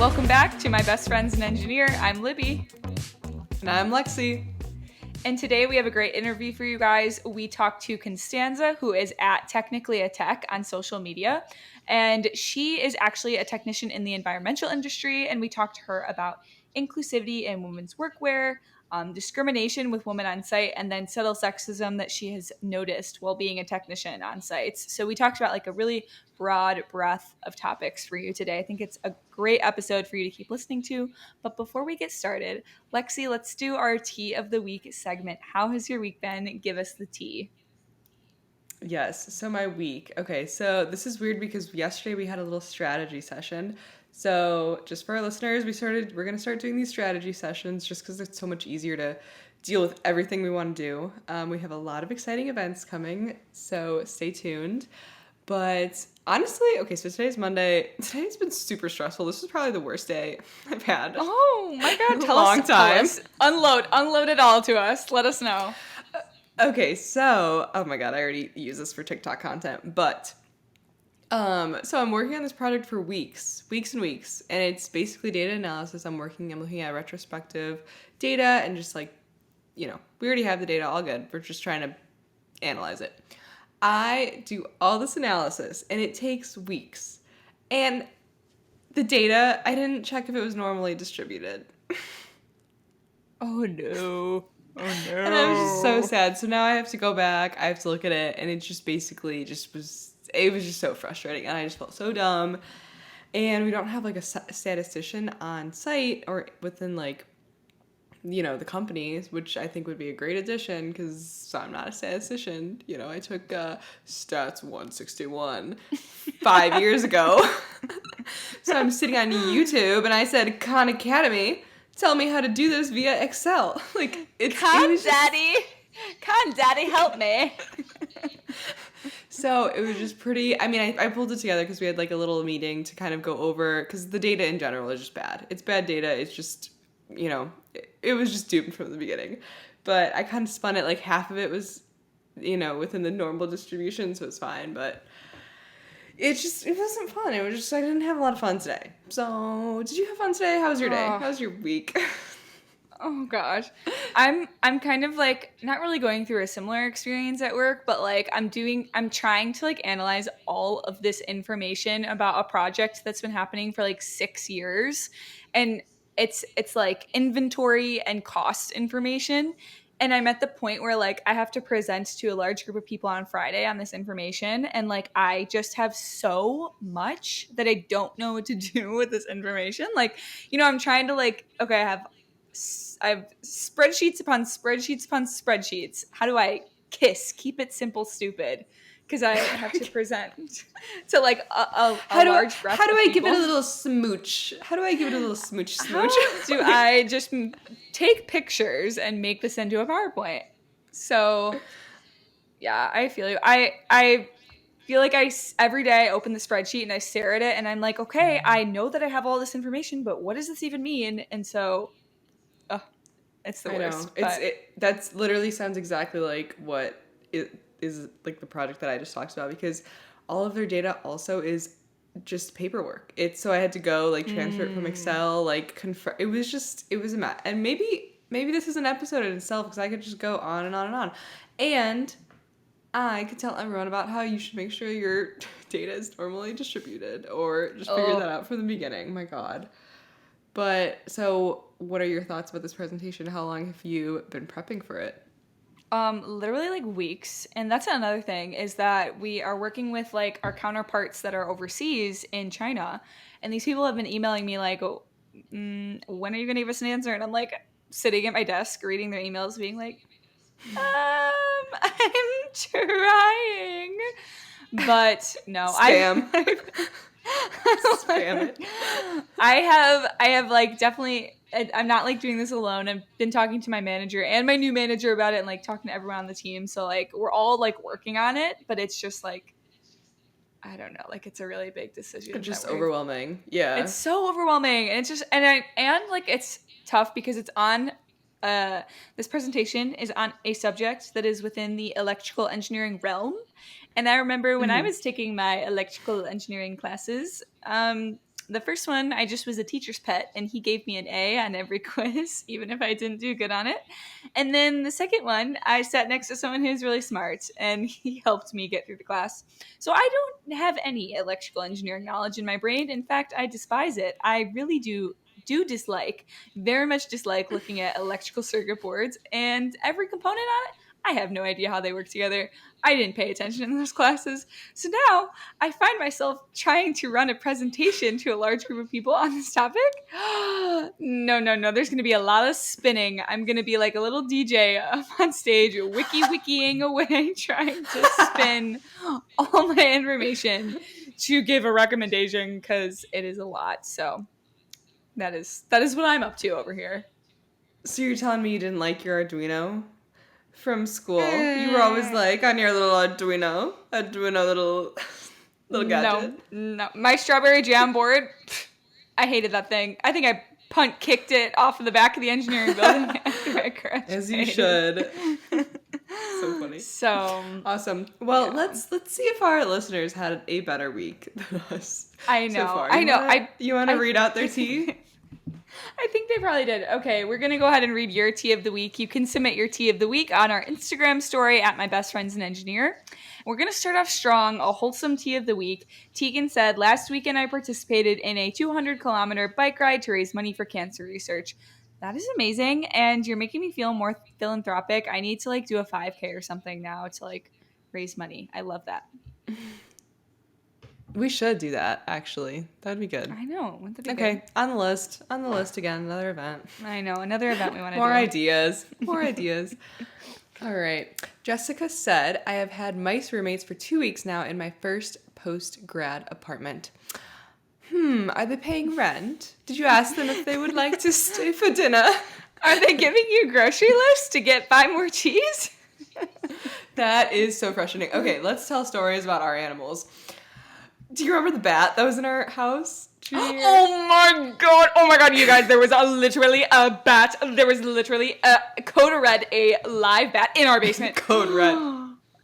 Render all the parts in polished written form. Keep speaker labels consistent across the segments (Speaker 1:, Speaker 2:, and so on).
Speaker 1: Welcome back to My Best Friend's an Engineer. I'm Libby.
Speaker 2: And I'm Lexi.
Speaker 1: And today we have a great interview for you guys. We talked to Constanza, who is at Technically a Tech on social media. And she is actually a technician in the environmental industry. And we talked to her about inclusivity in women's workwear, discrimination with women on site, and then subtle sexism that she has noticed while being a technician on sites. So we talked about like a really broad breadth of topics for you today. I think it's a great episode for you to keep listening to. But before we get started, Lexi, let's do our tea of the week segment. How has your week been? Give us the tea.
Speaker 2: Yes, so my week. Okay, so this is weird because yesterday we had a little strategy session. So just for our listeners, we're going to start doing these strategy sessions just because it's so much easier to deal with everything we want to do. We have a lot of exciting events coming, so stay tuned. But honestly, okay, so today's Monday. Today's been super stressful. This is probably the worst day I've had.
Speaker 1: Oh my God,
Speaker 2: tell us.
Speaker 1: Unload it all to us. Let us know.
Speaker 2: Okay, so, oh my God, I already use this for TikTok content, but, so I'm working on this project for weeks and weeks, and it's basically data analysis. I'm looking at retrospective data and just like, we already have the data all good. We're just trying to analyze it. I do all this analysis, and it takes weeks, and the data, I didn't check if it was normally distributed.
Speaker 1: Oh no. Oh no.
Speaker 2: And I was just so sad. So now I have to go back. I have to look at it. And it just basically it was just so frustrating. And I just felt so dumb. And we don't have like a statistician on site or within like, the companies, which I think would be a great addition because I'm not a statistician. I took Stats 161 5 years ago. So I'm sitting on YouTube and I said, Khan Academy, tell me how to do this via Excel. Like,
Speaker 1: Khan Daddy, help me.
Speaker 2: So it was just pretty, I pulled it together because we had like a little meeting to kind of go over, because the data in general is just bad. It's bad data. It's just, it was just doomed from the beginning. But I kind of spun it, like half of it was, within the normal distribution, so it's fine. But it wasn't fun. It was just, I didn't have a lot of fun today. So, did you have fun today? How was your day? How was your week?
Speaker 1: Oh gosh. I'm kind of like not really going through a similar experience at work, but like I'm trying to like analyze all of this information about a project that's been happening for like 6 years. And it's like inventory and cost information. And I'm at the point where like I have to present to a large group of people on Friday on this information. And like I just have so much that I don't know what to do with this information. Like, I'm trying to like, okay, I have spreadsheets upon spreadsheets upon spreadsheets. How do I keep it simple, stupid? Because I have to present to like a large breadth.
Speaker 2: How do
Speaker 1: of
Speaker 2: I
Speaker 1: people.
Speaker 2: give it a little smooch? How do I give it a little smooch?
Speaker 1: How do I just take pictures and make this into a PowerPoint? So, yeah, I feel you. I feel like every day I open the spreadsheet and I stare at it and I'm like, okay, I know that I have all this information, but what does this even mean? And so, it's the worst.
Speaker 2: That's literally sounds exactly like what it is, like the project that I just talked about, because all of their data also is just paperwork. So I had to go like transfer it from Excel, like confirm. It was a mess. And maybe this is an episode in itself, because I could just go on and on and on. And I could tell everyone about how you should make sure your data is normally distributed, or just figure that out from the beginning. My God. But so what are your thoughts about this presentation? How long have you been prepping for it?
Speaker 1: Literally like weeks. And that's another thing, is that we are working with like our counterparts that are overseas in China. And these people have been emailing me like, when are you going to give us an answer? And I'm like sitting at my desk reading their emails being like, I'm trying. But no,
Speaker 2: Spam. Spam it.
Speaker 1: I have like definitely, I'm not like doing this alone. I've been talking to my manager and my new manager about it, and like talking to everyone on the team. So like we're all like working on it, but it's just like, I don't know, like it's a really big decision.
Speaker 2: It's just overwhelming. Yeah.
Speaker 1: It's so overwhelming. And it's just, and like it's tough because it's on, this presentation is on a subject that is within the electrical engineering realm. And I remember when I was taking my electrical engineering classes, The first one, I just was a teacher's pet, and he gave me an A on every quiz, even if I didn't do good on it. And then the second one, I sat next to someone who's really smart, and he helped me get through the class. So I don't have any electrical engineering knowledge in my brain. In fact, I despise it. I really do very much dislike looking at electrical circuit boards and every component on it. I have no idea how they work together. I didn't pay attention in those classes. So now I find myself trying to run a presentation to a large group of people on this topic. No. There's going to be a lot of spinning. I'm going to be like a little DJ up on stage, wiki-wikiing away, trying to spin all my information to give a recommendation because it is a lot. So that is what I'm up to over here.
Speaker 2: So you're telling me you didn't like your Arduino from school? You were always like on your little Arduino little gadget.
Speaker 1: No. My strawberry jam board, I hated that thing. I think I punt kicked it off of the back of the engineering building after I graduated.
Speaker 2: As you should. So funny.
Speaker 1: So
Speaker 2: awesome. Well, yeah. Let's see if our listeners had a better week than us.
Speaker 1: I know.
Speaker 2: So far.
Speaker 1: I know.
Speaker 2: You want to read out their tea?
Speaker 1: I think they probably did. Okay, we're going to go ahead and read your tea of the week. You can submit your tea of the week on our Instagram story at My Best Friends in Engineer. We're going to start off strong, a wholesome tea of the week. Tegan said, last weekend I participated in a 200-kilometer bike ride to raise money for cancer research. That is amazing, and you're making me feel more philanthropic. I need to do a 5K or something now to raise money. I love that.
Speaker 2: We should do that, actually. That'd be good.
Speaker 1: I know. Wouldn't that be
Speaker 2: okay,
Speaker 1: good?
Speaker 2: on the list again, another event.
Speaker 1: I know, another event we want to do.
Speaker 2: More ideas. All right. Jessica said, I have had mice roommates for 2 weeks now in my first post-grad apartment. Are they paying rent? Did you ask them if they would like to stay for dinner?
Speaker 1: Are they giving you grocery lists to get 5 more cheese?
Speaker 2: That is so frustrating. Okay, let's tell stories about our animals. Do you remember the bat that was in our house?
Speaker 1: Oh my god, you guys, there was literally a bat. There was literally Code Red, a live bat in our basement.
Speaker 2: Code Red.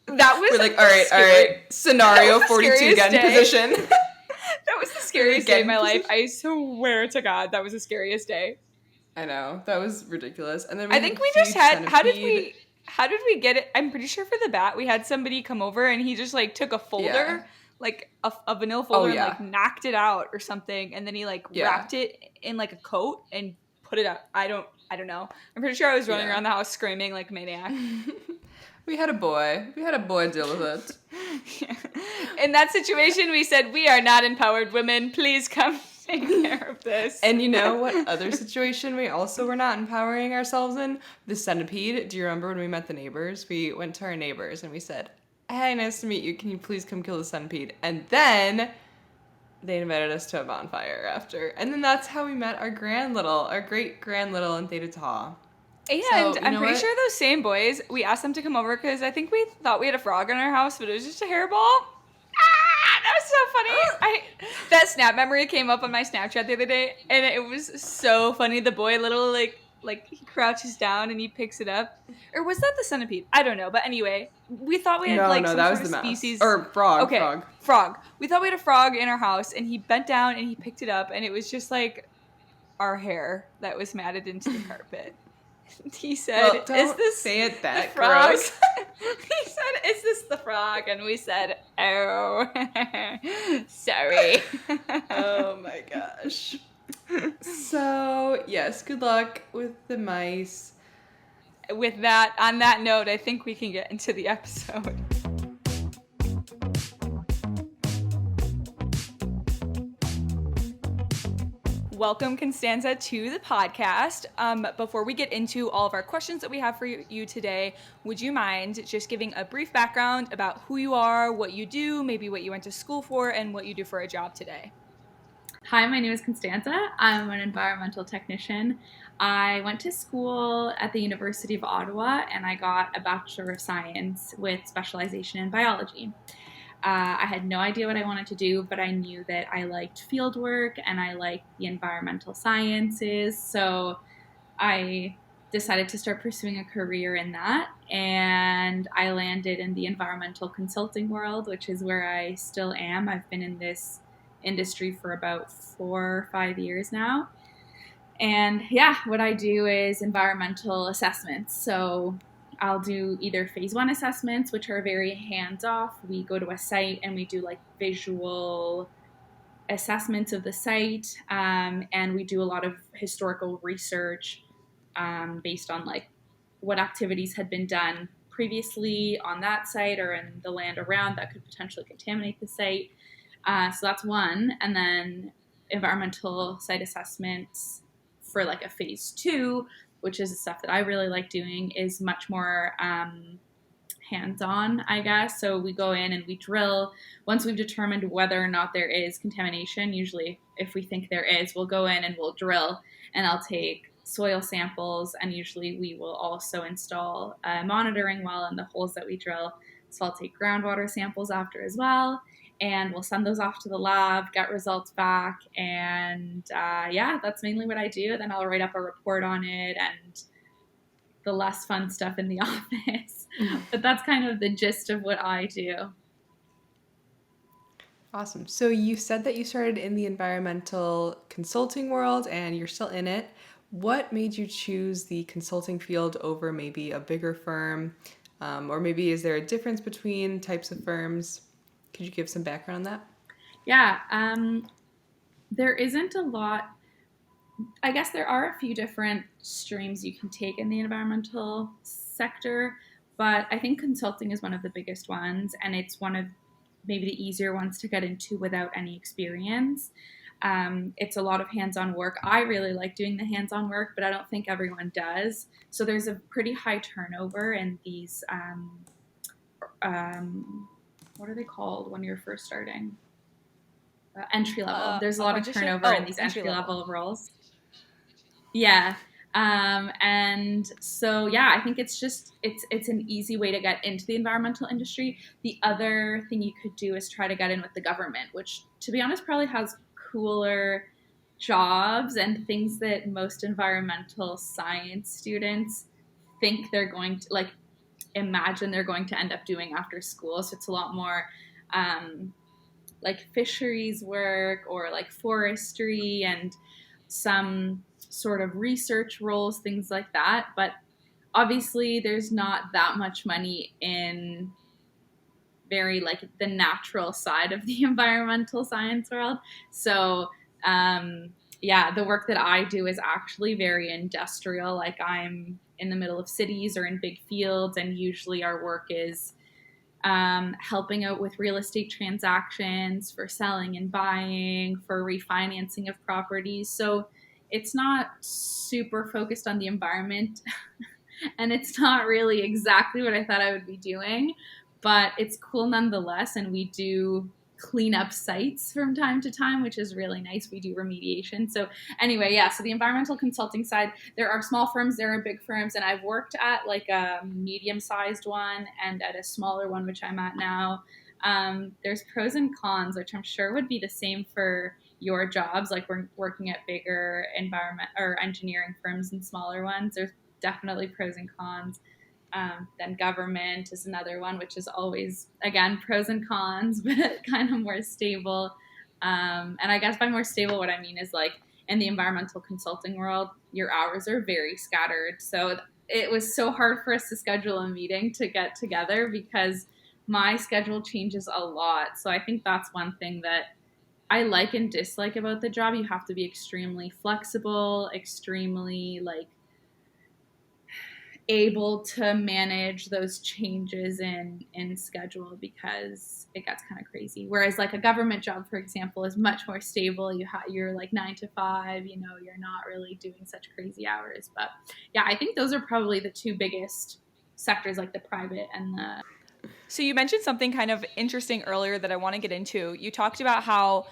Speaker 1: That was
Speaker 2: We're like, all right. Scenario 42 again, position.
Speaker 1: That was the scariest day of my life. I swear to God, that was the scariest day.
Speaker 2: I know. That was ridiculous. And then
Speaker 1: I think we just had, how did we get it? I'm pretty sure for the bat, we had somebody come over and he just took a folder. Yeah. A vanilla folder and knocked it out or something, and then he wrapped it in a coat and put it up. I don't know. I'm pretty sure I was running around the house screaming like a maniac.
Speaker 2: We had a boy deal with it.
Speaker 1: Yeah. In that situation, we said, we are not empowered women. Please come take care of this.
Speaker 2: And you know what other situation we also were not empowering ourselves in? The centipede. Do you remember when we met the neighbors? We went to our neighbors and we said, hey, nice to meet you. Can you please come kill the centipede? And then they invited us to a bonfire after. And then that's how we met our great grand little in Theta Tau.
Speaker 1: And so, I'm pretty sure those same boys, we asked them to come over because I think we thought we had a frog in our house, but it was just a hairball. That was so funny. That snap memory came up on my Snapchat the other day, and it was so funny. The boy literally he crouches down and he picks it up. Or was that the centipede? I don't know. But anyway, we thought we had some
Speaker 2: that was
Speaker 1: sort of
Speaker 2: the
Speaker 1: species.
Speaker 2: Or frog.
Speaker 1: Okay, frog. We thought we had a frog in our house, and he bent down and he picked it up, and it was just our hair that was matted into the carpet. He said,
Speaker 2: "Is this say it that gross?"
Speaker 1: He said, "Is this the frog?" And we said, "Oh, sorry."
Speaker 2: Oh my gosh. So, yes, good luck with the mice.
Speaker 1: On that note, I think we can get into the episode. Welcome, Constanza, to the podcast. Before we get into all of our questions that we have for you today, would you mind just giving a brief background about who you are, what you do, maybe what you went to school for, and what you do for a job today?
Speaker 3: Hi, my name is Constanza. I'm an environmental technician. I went to school at the University of Ottawa, and I got a Bachelor of Science with specialization in biology. I had no idea what I wanted to do, but I knew that I liked field work and I liked the environmental sciences, so I decided to start pursuing a career in that, and I landed in the environmental consulting world, which is where I still am. I've been in this industry for about 4 or 5 years now. And yeah, what I do is environmental assessments. So I'll do either phase one assessments, which are very hands off. We go to a site and we do like visual assessments of the site, and we do a lot of historical research based on like what activities had been done previously on that site or in the land around that could potentially contaminate the site. So that's one. And then environmental site assessments for like a phase two, which is the stuff that I really like doing, is much more hands-on, I guess. So we go in and we drill. Once we've determined whether or not there is contamination, usually if we think there is, we'll go in and we'll drill, and I'll take soil samples, and usually we will also install a monitoring well in the holes that we drill. So I'll take groundwater samples after as well, and we'll send those off to the lab, get results back, and yeah, that's mainly what I do. Then I'll write up a report on it and the less fun stuff in the office. But that's kind of the gist of what I do.
Speaker 2: Awesome. So you said that you started in the environmental consulting world and you're still in it. What made you choose the consulting field over maybe a bigger firm? Or maybe is there a difference between types of firms? Could you give some background on that?
Speaker 3: Yeah, there isn't a lot. I guess there are a few different streams you can take in the environmental sector, but I think consulting is one of the biggest ones, and it's one of maybe the easier ones to get into without any experience. It's a lot of hands-on work. I really like doing the hands-on work, but I don't think everyone does. So there's a pretty high turnover in these, what are they called when you're first starting? Entry level. There's a lot of turnover in these entry level roles. Yeah. And so, yeah, I think it's just, it's an easy way to get into the environmental industry. The other thing you could do is try to get in with the government, which, to be honest, probably has cooler jobs and things that most environmental science students think they're going to, like, imagine they're going to end up doing after school. So it's a lot more like fisheries work or like forestry and some sort of research roles, things like that. But obviously there's not that much money in very like the natural side of the environmental science world. So yeah, the work that I do is actually very industrial. Like I'm in the middle of cities or in big fields, and usually our work is helping out with real estate transactions, for selling and buying, for refinancing of properties. So it's not super focused on the environment and it's not really exactly what I thought I would be doing, but it's cool nonetheless. And we do clean up sites from time to time, which is really nice. We do remediation. So anyway, yeah, so the environmental consulting side, there are small firms, there are big firms, and I've worked at like a medium-sized one and at a smaller one, which I'm at now. There's pros and cons, which I'm sure would be the same for your jobs. Like we're working at bigger environment or engineering firms and smaller ones. There's definitely pros and cons. Then government is another one, which is always, again, pros and cons, but kind of more stable. And I guess by more stable, what I mean is like in the environmental consulting world, your hours are very scattered. So it was so hard for us to schedule a meeting to get together because my schedule changes a lot. So I think that's one thing that I like and dislike about the job. You have to be extremely flexible, extremely like able to manage those changes in schedule because it gets kind of crazy. Whereas like a government job, for example, is much more stable. You're like 9 to 5, you know, you're not really doing such crazy hours. But yeah, I think those are probably the two biggest sectors, like the private and the.
Speaker 1: So you mentioned something kind of interesting earlier that I want to get into. You talked about how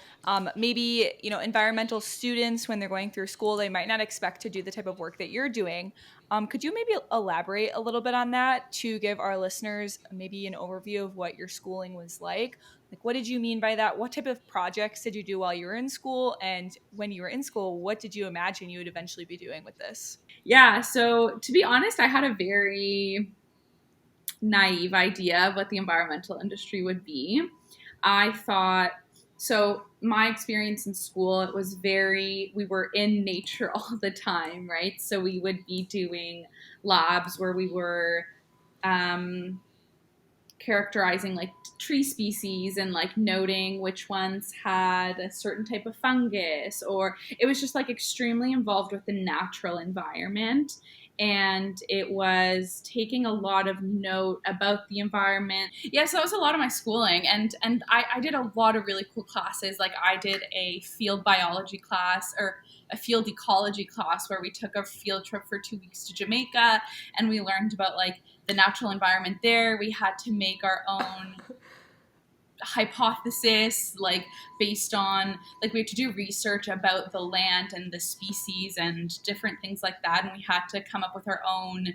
Speaker 1: maybe, you know, environmental students, when they're going through school, they might not expect to do the type of work that you're doing. Could you maybe elaborate a little bit on that to give our listeners maybe an overview of what your schooling was like? Like, what did you mean by that? What type of projects did you do while you were in school? And when you were in school, what did you imagine you would eventually be doing with this?
Speaker 3: Yeah, so to be honest, I had a very naive idea of what the environmental industry would be. I thought So my experience in school, it was we were in nature all the time, right? So we would be doing labs where we were um, characterizing like tree species and like noting which ones had a certain type of fungus, or it was just like extremely involved with the natural environment. And it was taking a lot of note about the environment. Yeah, so that was a lot of my schooling, and I did a lot of really cool classes. Like I did a field biology class, or a field ecology class, where we took a field trip for 2 weeks to Jamaica, and we learned about like the natural environment there. We had to make our own hypothesis, like based on like we had to do research about the land and the species and different things like that, and we had to come up with our own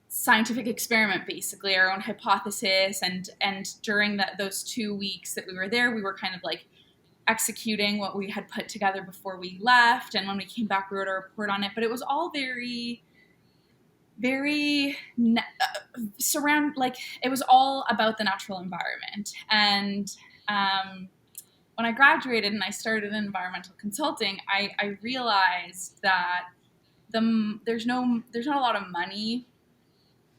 Speaker 3: scientific experiment, basically our own hypothesis. And during those 2 weeks that we were there, we were kind of like executing what we had put together before we left, and when we came back we wrote a report on it. But it was all very it was all about the natural environment. And when I graduated and I started in environmental consulting, I realized that there's not a lot of money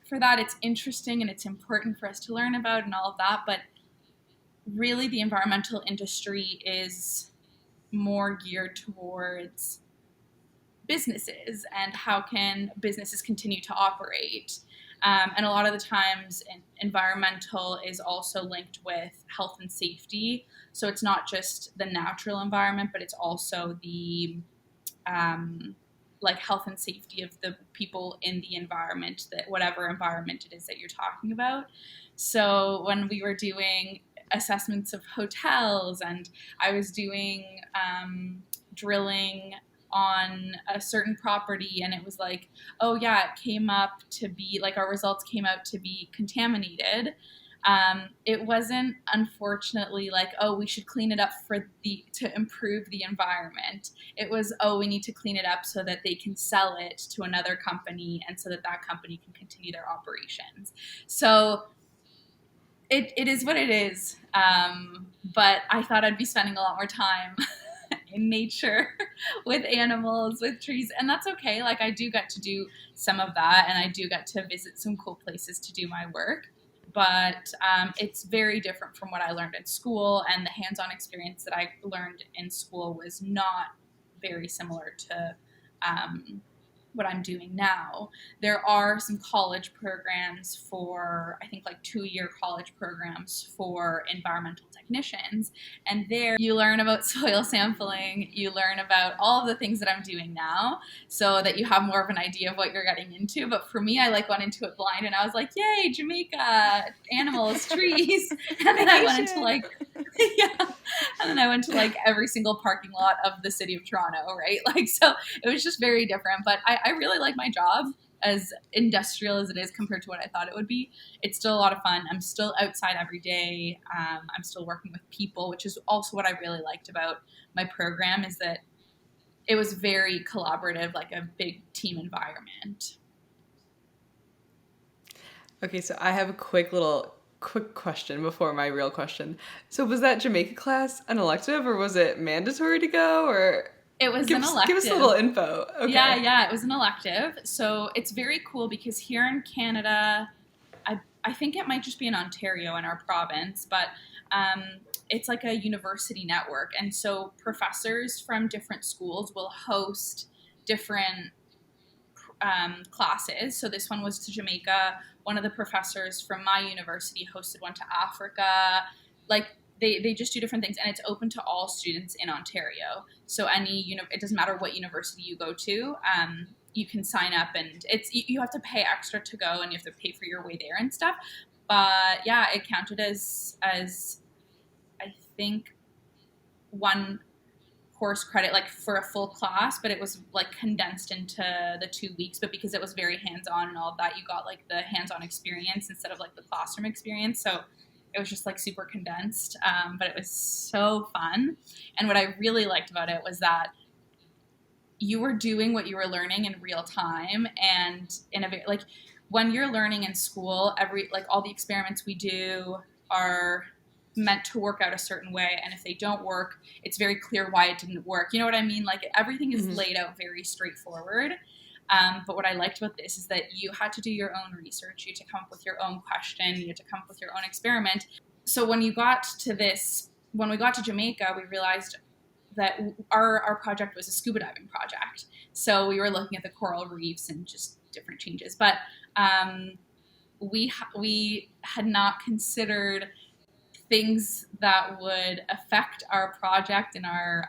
Speaker 3: for that. It's interesting and it's important for us to learn about and all of that, but really the environmental industry is more geared towards businesses and how can businesses continue to operate. And a lot of the times environmental is also linked with health and safety. So it's not just the natural environment, but it's also the like health and safety of the people in the environment, that whatever environment it is that you're talking about. So when we were doing assessments of hotels, and I was doing drilling on a certain property, and it was like, oh yeah, it came up to be like our results came out to be contaminated. It wasn't unfortunately like, oh, we should clean it up to improve the environment. It was, oh, we need to clean it up so that they can sell it to another company, and so that company can continue their operations. So it is what it is. But I thought I'd be spending a lot more time in nature with animals, with trees, and that's okay. Like I do get to do some of that, and I do get to visit some cool places to do my work. But it's very different from what I learned in school, and the hands-on experience that I learned in school was not very similar to what I'm doing now. There are some college programs for, I think, like 2-year college programs for environmental technicians. And there you learn about soil sampling, you learn about all of the things that I'm doing now, so that you have more of an idea of what you're getting into. But for me, I like went into it blind, and I was like, yay, Jamaica, animals, trees. And then I went into like, yeah. And then I went to like every single parking lot of the city of Toronto, right? Like, so it was just very different. But I really like my job, as industrial as it is compared to what I thought it would be. It's still a lot of fun. I'm still outside every day. I'm still working with people, which is also what I really liked about my program, is that it was very collaborative, like a big team environment.
Speaker 2: Okay, so I have a quick question before my real question. So was that Jamaica class an elective, or was it mandatory to go, or
Speaker 3: it was an elective.
Speaker 2: Give us a little info. Okay.
Speaker 3: Yeah, it was an elective. So it's very cool because here in Canada, I think it might just be in Ontario, in our province, but it's like a university network. And so professors from different schools will host different classes. So this one was to Jamaica. One of the professors from my university hosted one to Africa. Like they just do different things, and it's open to all students in Ontario. So it doesn't matter what university you go to. You can sign up, and you have to pay extra to go, and you have to pay for your way there and stuff. But yeah, it counted as I think one course credit, like for a full class, but it was like condensed into the 2 weeks. But because it was very hands-on and all of that, you got like the hands-on experience instead of like the classroom experience. So it was just like super condensed, but it was so fun. And what I really liked about it was that you were doing what you were learning in real time, and in a like when you're learning in school, all the experiments we do are meant to work out a certain way, and if they don't work, it's very clear why it didn't work. You know what I mean? Like everything is laid out very straightforward. But what I liked about this is that you had to do your own research. You had to come up with your own question. You had to come up with your own experiment. So when we got to Jamaica, we realized that our project was a scuba diving project. So we were looking at the coral reefs and just different changes. But we had not considered things that would affect our project and our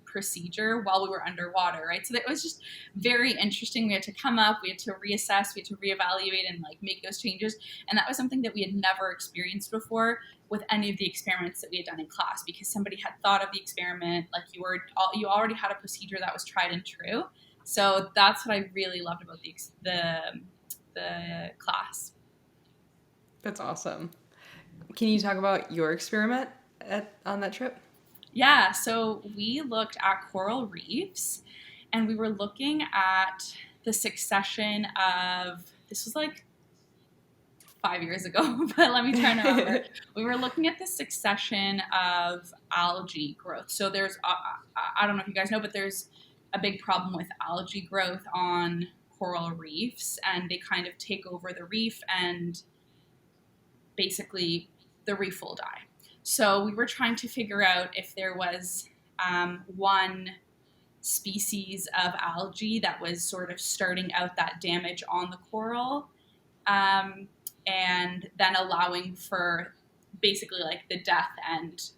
Speaker 3: procedure while we were underwater, right? So that was just very interesting. We had to come up, we had to reassess, we had to reevaluate and like make those changes. And that was something that we had never experienced before with any of the experiments that we had done in class, because somebody had thought of the experiment, like you already had a procedure that was tried and true. So that's what I really loved about the class.
Speaker 2: That's awesome. Can you talk about your experiment on that trip?
Speaker 3: Yeah, so we looked at coral reefs, and we were looking at the succession of, this was like 5 years ago, but let me try and remember. We were looking at the succession of algae growth. So there's, I don't know if you guys know, but there's a big problem with algae growth on coral reefs, and they kind of take over the reef, and basically the reef will die. So we were trying to figure out if there was one species of algae that was sort of starting out that damage on the coral, and then allowing for basically like the death and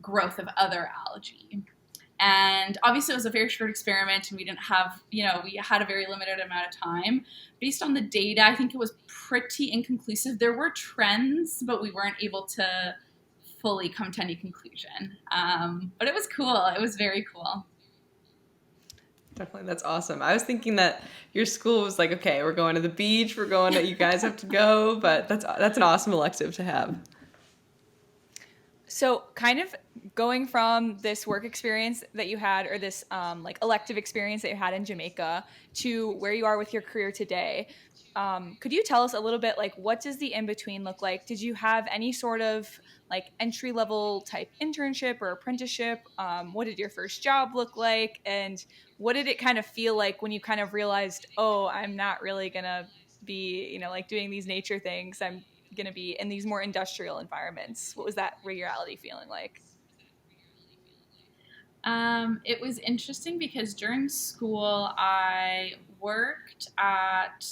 Speaker 3: growth of other algae. And obviously it was a very short experiment, and we didn't have, we had a very limited amount of time. Based on the data, I think it was pretty inconclusive. There were trends, but we weren't able to fully come to any conclusion. But it was cool. It was very cool.
Speaker 2: Definitely. That's awesome. I was thinking that your school was like, okay, we're going to the beach, you guys have to go, but that's an awesome elective to have.
Speaker 1: So kind of going from this work experience that you had, or this like elective experience that you had in Jamaica, to where you are with your career today, could you tell us a little bit, like, what does the in-between look like? Did you have any sort of like entry-level type internship or apprenticeship? What did your first job look like? And what did it kind of feel like when you kind of realized, oh, I'm not really going to be, like doing these nature things. I'm going to be in these more industrial environments. What was that reality feeling like?
Speaker 3: It was interesting because during school I worked at,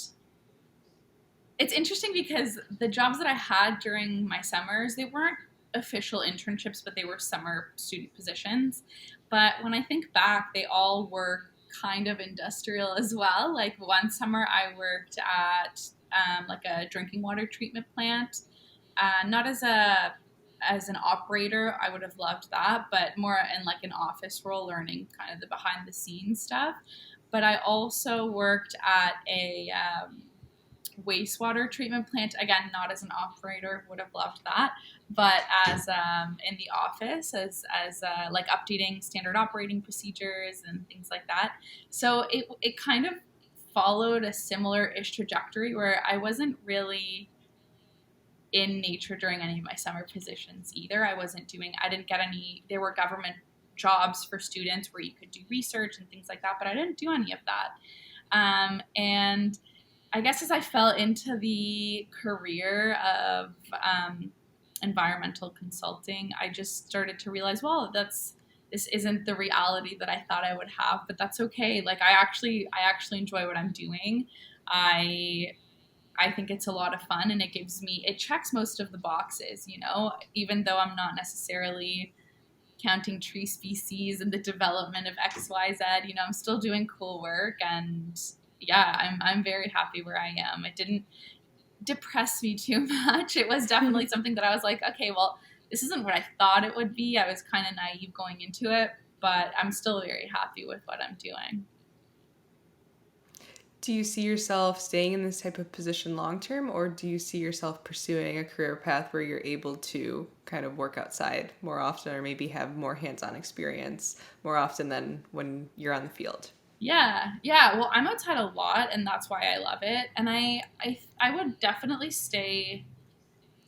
Speaker 3: it's interesting because the jobs that I had during my summers, they weren't official internships, but they were summer student positions. But when I think back, they all were kind of industrial as well. Like one summer I worked at like a drinking water treatment plant, not as an operator. I would have loved that, but more in like an office role, learning kind of the behind the scenes stuff. But I also worked at a wastewater treatment plant, again, not as an operator, would have loved that, but as in the office as like updating standard operating procedures and things like that. So it kind of followed a similar-ish trajectory where I wasn't really in nature during any of my summer positions either. I didn't get any, there were government jobs for students where you could do research and things like that, but I didn't do any of that. And I guess as I fell into the career of environmental consulting, I just started to realize, well, this isn't the reality that I thought I would have, but that's okay. Like I actually enjoy what I'm doing. I think it's a lot of fun, and it checks most of the boxes, even though I'm not necessarily counting tree species and the development of XYZ, I'm still doing cool work, and yeah, I'm very happy where I am. It didn't depress me too much. It was definitely something that I was like, okay, well, this isn't what I thought it would be. I was kind of naive going into it, but I'm still very happy with what I'm doing.
Speaker 2: Do you see yourself staying in this type of position long term, or do you see yourself pursuing a career path where you're able to kind of work outside more often, or maybe have more hands-on experience more often than when you're on the field?
Speaker 3: Yeah. Well, I'm outside a lot, and that's why I love it. And I would definitely stay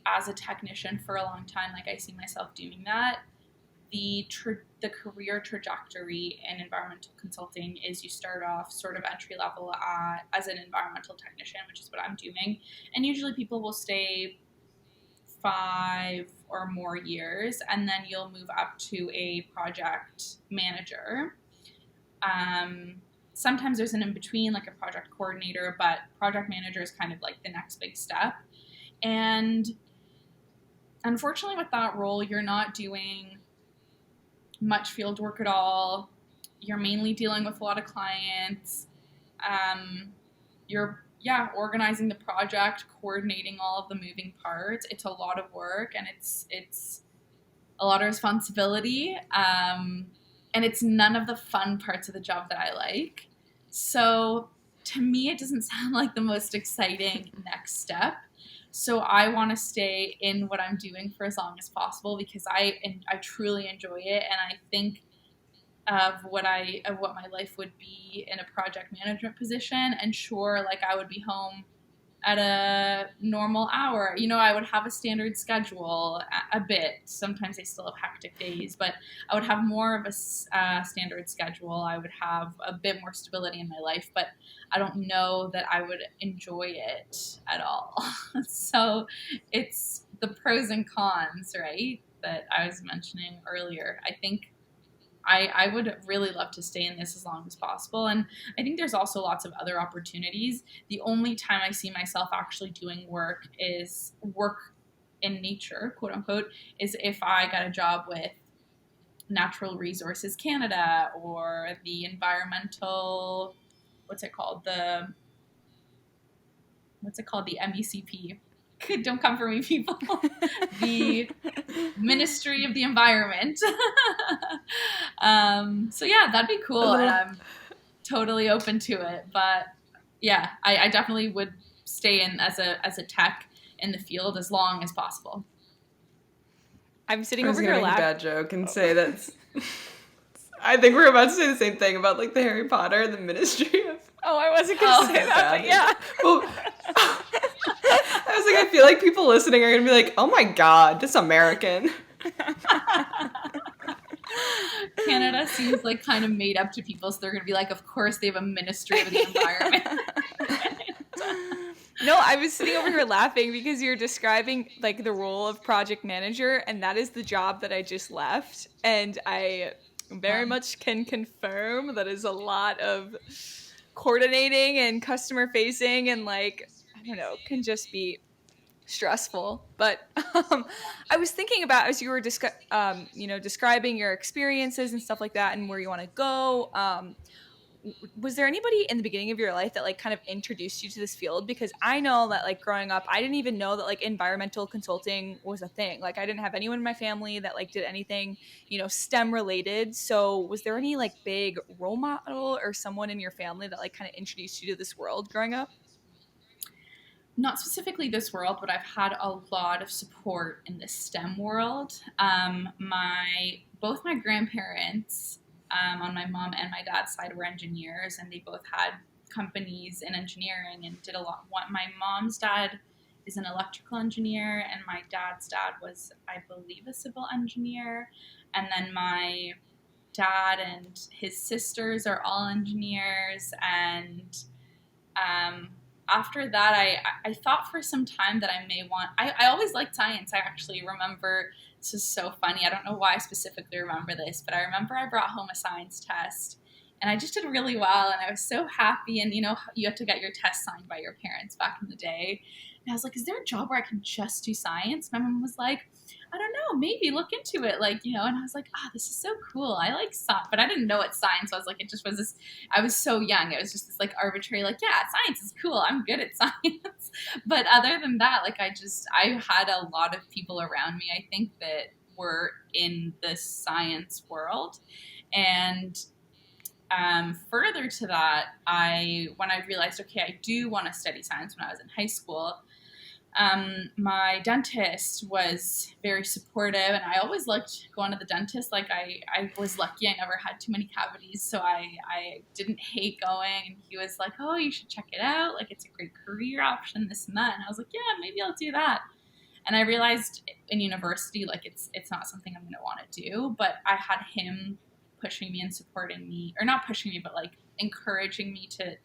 Speaker 3: as a technician for a long time, like I see myself doing that. The career trajectory in environmental consulting is you start off sort of entry level as an environmental technician, which is what I'm doing. And usually people will stay 5 or more years, and then you'll move up to a project manager. Sometimes there's an in-between, like a project coordinator, but project manager is kind of like the next big step. And unfortunately with that role, you're not doing much field work at all. You're mainly dealing with a lot of clients. You're organizing the project, coordinating all of the moving parts. It's a lot of work, and it's a lot of responsibility. And it's none of the fun parts of the job that I like. So to me, it doesn't sound like the most exciting next step. So I want to stay in what I'm doing for as long as possible, because I truly enjoy it, and I think of what my life would be in a project management position. And sure, like I would be home at a normal hour. I would have a standard schedule a bit. Sometimes I still have hectic days, but I would have more of a standard schedule. I would have a bit more stability in my life, but I don't know that I would enjoy it at all. So it's the pros and cons, right, that I was mentioning earlier. I think I would really love to stay in this as long as possible. And I think there's also lots of other opportunities. The only time I see myself actually doing work in nature, quote unquote, is if I got a job with Natural Resources Canada or the environmental, what's it called? The MECP. Don't come for me, people. The Ministry of the Environment. So yeah, that'd be cool, and I'm totally open to it. But yeah, I definitely would stay in as a tech in the field as long as possible.
Speaker 1: I'm sitting over here
Speaker 2: laughing. I was gonna make a bad joke and say that's. I think we're about to say the same thing about like the Harry Potter and the Ministry of.
Speaker 1: Oh, I wasn't gonna say that, but yeah.
Speaker 2: Well, I was like, I feel like people listening are gonna be like, "Oh my god, this American."
Speaker 3: Canada seems like kind of made up to people, so they're gonna be like, "Of course, they have a Ministry of the Environment."
Speaker 1: No, I was sitting over here laughing because you're describing like the role of project manager, and that is the job that I just left, and I very much can confirm that is a lot of coordinating and customer facing, and like I don't know, can just be stressful. But I was thinking about, as you were describing your experiences and stuff like that and where you want to go, was there anybody in the beginning of your life that like kind of introduced you to this field? Because I know that like growing up, I didn't even know that like environmental consulting was a thing. Like I didn't have anyone in my family that like did anything, STEM related. So was there any like big role model or someone in your family that like kind of introduced you to this world growing up?
Speaker 3: Not specifically this world, but I've had a lot of support in the STEM world. Both my grandparents on my mom and my dad's side were engineers, and they both had companies in engineering and did a lot. My mom's dad is an electrical engineer, and my dad's dad was, I believe, a civil engineer. And then my dad and his sisters are all engineers. And after that, I thought for some time that I may want, I always liked science. I actually remember, this is so funny, I don't know why I specifically remember this, but I remember I brought home a science test, and I just did really well, and I was so happy. And you have to get your test signed by your parents back in the day. And I was like, is there a job where I can just do science? My mom was like, I don't know, maybe look into it. And I was like, this is so cool. I like science, but I didn't know what science was. Like, it just was this, I was so young. It was just this like arbitrary, like, yeah, science is cool. I'm good at science. But other than that, like, I had a lot of people around me, I think, that were in the science world. And further to that, when I realized, okay, I do want to study science when I was in high school, my dentist was very supportive, and I always liked going to the dentist. Like I was lucky, I never had too many cavities, so I didn't hate going. And he was like, oh, you should check it out. Like, it's a great career option, this and that. And I was like, yeah, maybe I'll do that. And I realized in university, like it's not something I'm going to want to do, but I had him pushing me and supporting me, or not pushing me, but like encouraging me to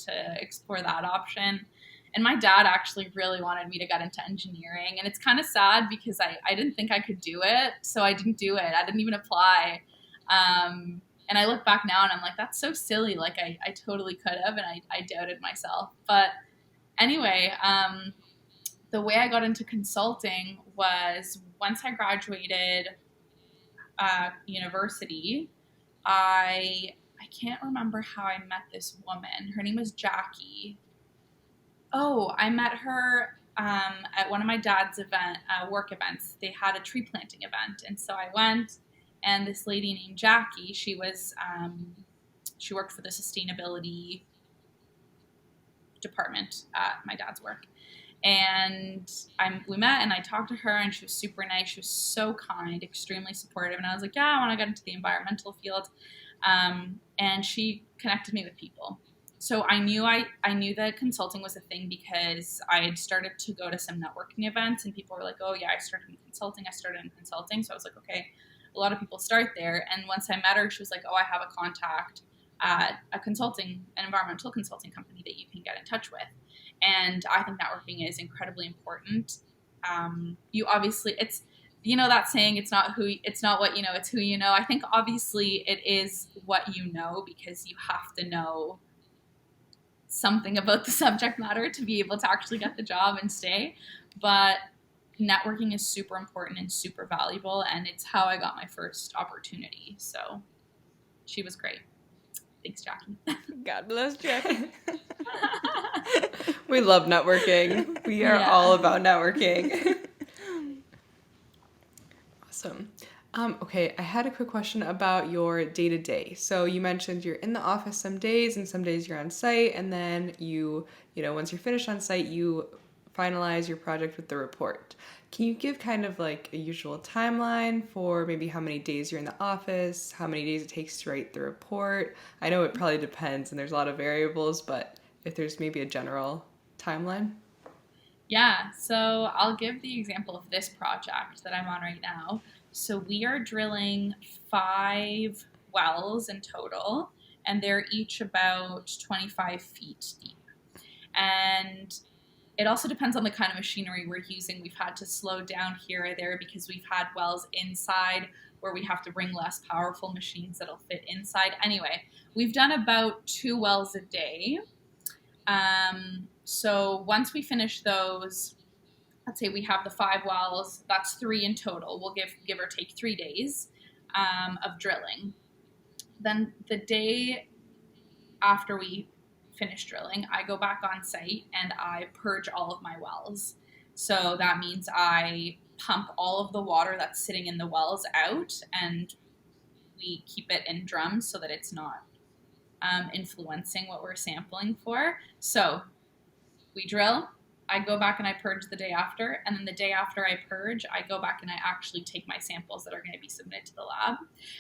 Speaker 3: explore that option. And my dad actually really wanted me to get into engineering. And it's kind of sad because I didn't think I could do it. So I didn't do it. I didn't even apply. And I look back now and I'm like, that's so silly. Like I totally could have, and I doubted myself. But anyway, the way I got into consulting was once I graduated university, I can't remember how I met this woman. Her name was Jackie. Oh, I met her at one of my dad's work events. They had a tree planting event, and so I went. And this lady named Jackie, she worked for the sustainability department at my dad's work. And we met, and I talked to her, and she was super nice. She was so kind, extremely supportive. And I was like, yeah, I want to get into the environmental field. And she connected me with people. So I knew that consulting was a thing because I had started to go to some networking events, and people were like, oh yeah, I started in consulting. So I was like, okay, a lot of people start there. And once I met her, she was like, oh, I have a contact at an environmental consulting company that you can get in touch with. And I think networking is incredibly important. You obviously, it's, that saying, it's not what you know, it's who you know. I think obviously it is what you know, because you have to know something about the subject matter to be able to actually get the job and stay. But networking is super important and super valuable, and it's how I got my first opportunity. So she was great. Thanks, Jackie.
Speaker 1: God bless Jackie.
Speaker 2: We love networking. We are all about networking. Awesome. Okay, I had a quick question about your day-to-day. So you mentioned you're in the office some days, and some days you're on site, and then once you're finished on site, you finalize your project with the report. Can you give kind of like a usual timeline for maybe how many days you're in the office, how many days it takes to write the report? I know it probably depends, and there's a lot of variables, but if there's maybe a general timeline.
Speaker 3: Yeah, so I'll give the example of this project that I'm on right now. So we are drilling 5 wells in total, and they're each about 25 feet deep. And it also depends on the kind of machinery we're using. We've had to slow down here or there because we've had wells inside where we have to bring less powerful machines that'll fit inside. Anyway, we've done about 2 wells a day. So once we finish those, let's say we have the 5 wells, that's 3 in total. We'll give or take 3 days of drilling. Then the day after we finish drilling, I go back on site and I purge all of my wells. So that means I pump all of the water that's sitting in the wells out, and we keep it in drums so that it's not influencing what we're sampling for. So we drill, I go back and I purge the day after, and then the day after I purge, I go back and I actually take my samples that are going to be submitted to the lab.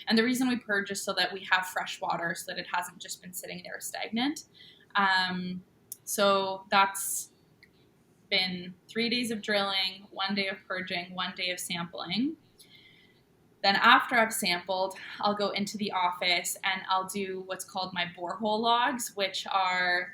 Speaker 3: And the reason we purge is so that we have fresh water, so that it hasn't just been sitting there stagnant. So that's been 3 days of drilling, 1 day of purging, 1 day of sampling. Then after I've sampled, I'll go into the office and I'll do what's called my borehole logs, which are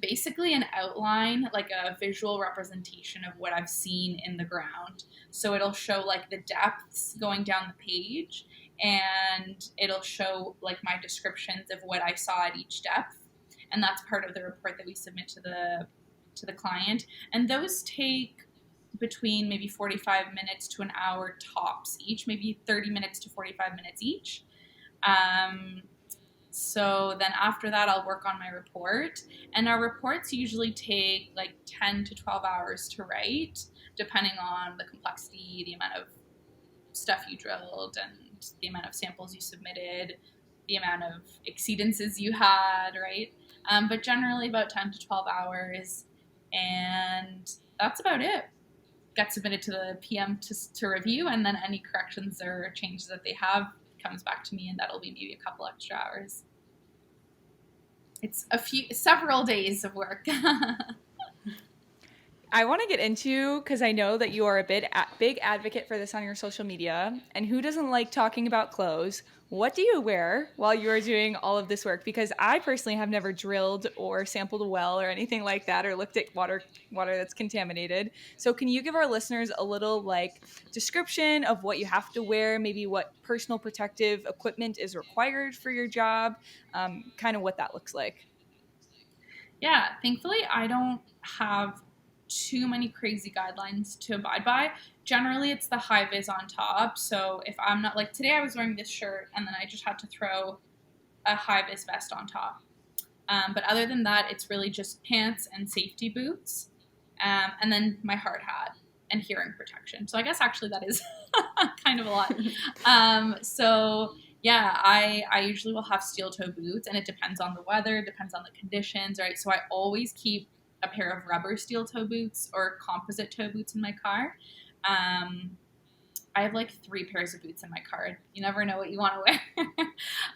Speaker 3: basically an outline, like a visual representation of what I've seen in the ground. So it'll show like the depths going down the page, and it'll show like my descriptions of what I saw at each depth. And that's part of the report that we submit to the client. And those take between maybe 45 minutes to an hour tops each, maybe 30 minutes to 45 minutes each. So then after that, I'll work on my report. And our reports usually take like 10 to 12 hours to write, depending on the complexity, the amount of stuff you drilled, and the amount of samples you submitted, the amount of exceedances you had, right? But generally about 10 to 12 hours. And that's about it. Gets submitted to the PM to review, and then any corrections or changes that they have comes back to me, and that'll be maybe a couple extra hours. It's several days of work.
Speaker 1: I want to get into, because I know that you are a big advocate for this on your social media, and who doesn't like talking about clothes? What do you wear while you are doing all of this work? Because I personally have never drilled or sampled a well or anything like that, or looked at water that's contaminated. So can you give our listeners a little like description of what you have to wear, maybe what personal protective equipment is required for your job, kind of what that looks like?
Speaker 3: Yeah, thankfully, I don't have too many crazy guidelines to abide by. Generally, it's the high vis on top. So if I'm not like today, I was wearing this shirt and then I just had to throw a high vis vest on top. But other than that, it's really just pants and safety boots, and then my hard hat and hearing protection. So I guess actually that is kind of a lot. So yeah, I usually will have steel toe boots, and it depends on the weather, depends on the conditions, right? So I always keep a pair of rubber steel toe boots or composite toe boots in my car. I have like 3 pairs of boots in my car. You never know what you want to wear.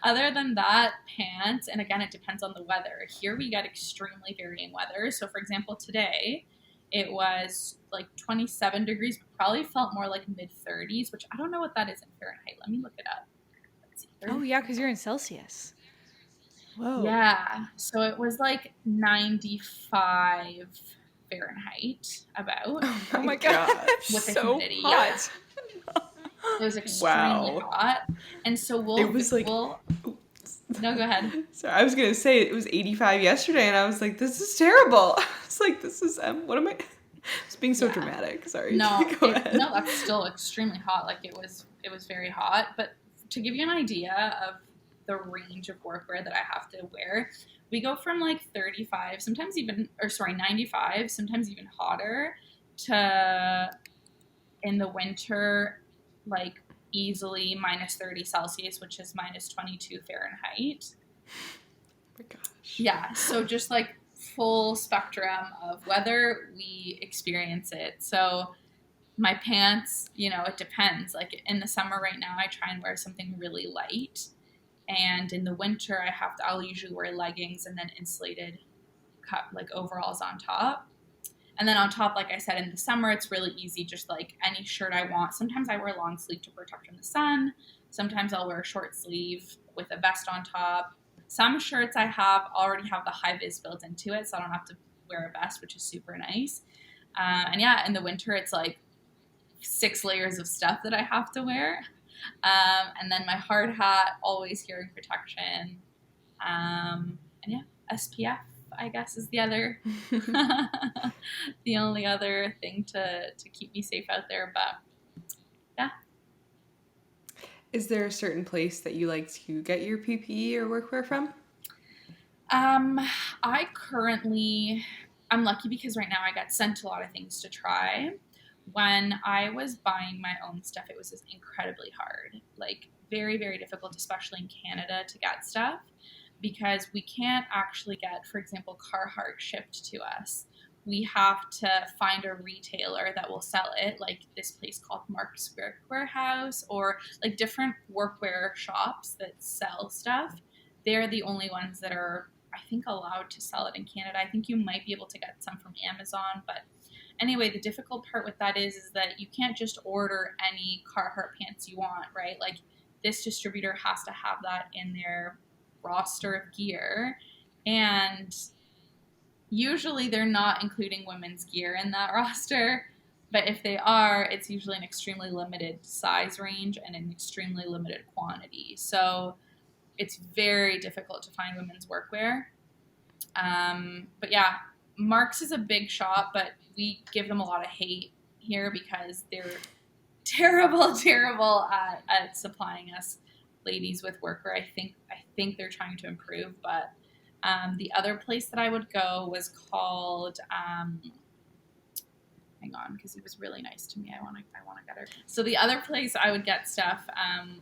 Speaker 3: Other than that, pants, and again, it depends on the weather. Here we get extremely varying weather. So for example, today it was like 27 degrees, but probably felt more like mid 30s, which I don't know what that is in Fahrenheit. Let me look it up. Let's see.
Speaker 1: Oh yeah, because you're in Celsius. Whoa.
Speaker 3: Yeah. So it was like 95 Fahrenheit about
Speaker 1: Oh my god,
Speaker 3: with the
Speaker 1: so
Speaker 3: humidity.
Speaker 1: hot.
Speaker 3: Yeah. It was extremely hot. And so
Speaker 2: It was like,
Speaker 3: no, go ahead.
Speaker 2: sorry, I was gonna say it was 85 yesterday, and I was like, this is terrible. I was like, this is what am I? I was being so dramatic. Sorry.
Speaker 3: No,
Speaker 2: Go ahead.
Speaker 3: no, that's still extremely hot. Like it was very hot. But to give you an idea of the range of workwear that I have to wear, we go from like 35, 95, sometimes even hotter, to in the winter, like easily minus 30 Celsius, which is minus 22 Fahrenheit.
Speaker 2: Oh my gosh.
Speaker 3: Yeah, so just like full spectrum of weather, we experience it. So my pants, it depends. Like in the summer right now, I try and wear something really light. And in the winter, I'll usually wear leggings and then insulated like overalls on top. And then on top, like I said, in the summer, it's really easy, just like any shirt I want. Sometimes I wear long sleeve to protect from the sun. Sometimes I'll wear a short sleeve with a vest on top. Some shirts I already have the high vis built into it, so I don't have to wear a vest, which is super nice. And yeah, in the winter, it's like 6 layers of stuff that I have to wear. And then my hard hat, always hearing protection. And yeah, SPF, I guess, is the only other thing to keep me safe out there. But yeah.
Speaker 2: Is there a certain place that you like to get your PPE or workwear from?
Speaker 3: I'm lucky because right now I got sent a lot of things to try. When I was buying my own stuff, it was just incredibly hard, like very, very difficult, especially in Canada, to get stuff because we can't actually get, for example, Carhartt shipped to us. We have to find a retailer that will sell it, like this place called Mark's Workwear House or like different workwear shops that sell stuff. They're the only ones that are, I think, allowed to sell it in Canada. I think you might be able to get some from Amazon, but anyway, the difficult part with that is that you can't just order any Carhartt pants you want, right? Like this distributor has to have that in their roster of gear, and usually they're not including women's gear in that roster, but if they are, it's usually an extremely limited size range and an extremely limited quantity. So it's very difficult to find women's workwear. But yeah, Mark's is a big shop, but we give them a lot of hate here because they're terrible at supplying us ladies with workwear. I think they're trying to improve, but the other place that I would go was called hang on, because he was really nice to me. I want to get her. So the other place I would get stuff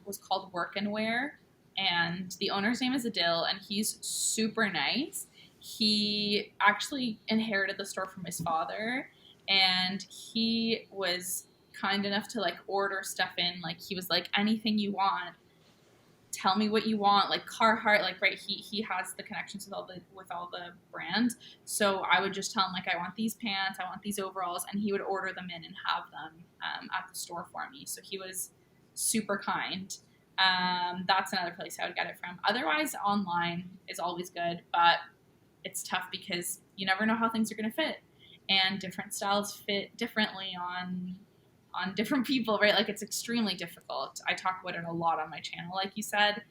Speaker 3: was called Workwear, and the owner's name is Adil, and he's super nice. He actually inherited the store from his father, and he was kind enough to like order stuff in. Like he was like, anything you want. tell me what you want, like Carhartt, like, right, he has the connections with all the brands. So I would just tell him, like, I want these pants, I want these overalls, and he would order them in and have them at the store for me. So he was super kind. That's another place I would get it from. Otherwise, online is always good, but it's tough because you never know how things are going to fit, and different styles fit differently on different people, right? Like, it's extremely difficult. I talk about it a lot on my channel, like you said.